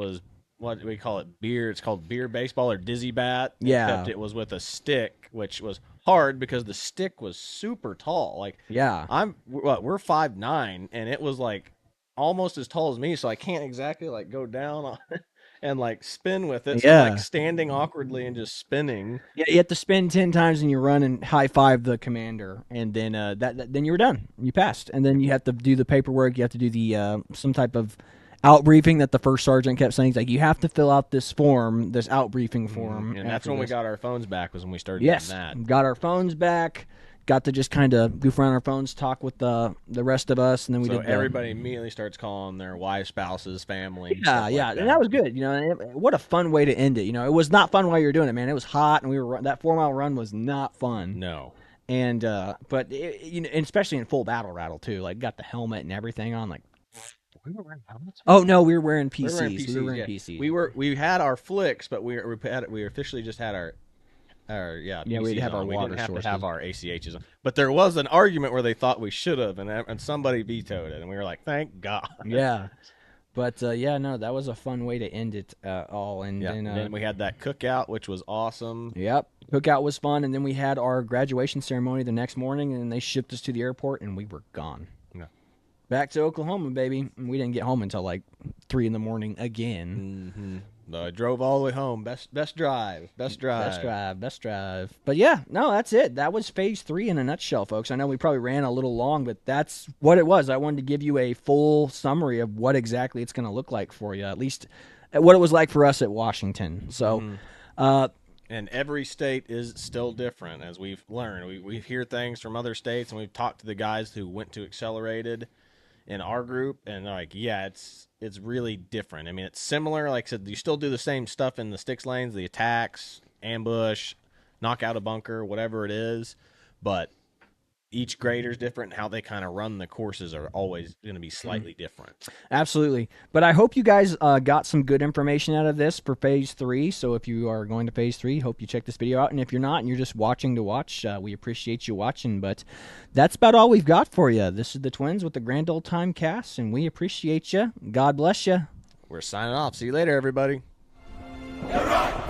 what do we call it? Beer. It's called beer baseball or dizzy bat. Yeah. Except it was with a stick, which was hard because the stick was super tall. Like, yeah, we're 5'9", and it was like almost as tall as me, so I can't exactly like go down on it and like spin with it. So I'm like standing awkwardly and just spinning. Yeah, you have to spin 10 times and you run and high five the commander, and then then you were done. You passed, and then you have to do the paperwork. You have to do the some type of out briefing that the first sergeant kept saying. He's like, you have to fill out this form, this out briefing form. And that's when we got our phones back. Was when we started yes, doing that. got our phones back. Got to just kind of goof around our phones, talk with the rest of us, and then we so did. Everybody immediately starts calling their wives, spouses, family. Yeah, yeah, and that was good. And what a fun way to end it. It was not fun while you were doing it, man. It was hot, and that 4-mile run was not fun. No. And but and especially in full battle rattle too. Like got the helmet and everything on. Like, we were wearing helmets. Oh no, we were wearing PCs. We were wearing PCs. We had our flicks, but we officially just had our PCs we'd have on. our We water didn't have sources. to have our ACHs on. But there was an argument where they thought we should have, and somebody vetoed it, and we were like, thank God. Yeah. But no, that was a fun way to end it all. And then we had that cookout, which was awesome. Yep, cookout was fun, and then we had our graduation ceremony the next morning, and they shipped us to the airport, and we were gone. Yeah. Back to Oklahoma, baby. And we didn't get home until like 3 a.m. again. Mm-hmm. I drove all the way home. Best drive. Best drive. But yeah, no, that's it. That was phase 3 in a nutshell, folks. I know we probably ran a little long, but that's what it was. I wanted to give you a full summary of what exactly it's going to look like for you, at least what it was like for us at Washington. So, and every state is still different, as we've learned. We hear things from other states, and we've talked to the guys who went to Accelerated in our group, and they're like, yeah, it's really different. I mean, it's similar. Like I said, you still do the same stuff in the sticks lanes, the attacks, ambush, knock out a bunker, whatever it is, but each grader's different, and how they kind of run the courses are always going to be slightly different. Absolutely. But I hope you guys got some good information out of this for phase 3. So if you are going to phase 3, hope you check this video out. And if you're not and you're just watching to watch, we appreciate you watching. But that's about all we've got for you. This is the Twins with the Grand Old Time Cast, and we appreciate you. God bless you. We're signing off. See you later, everybody. All right.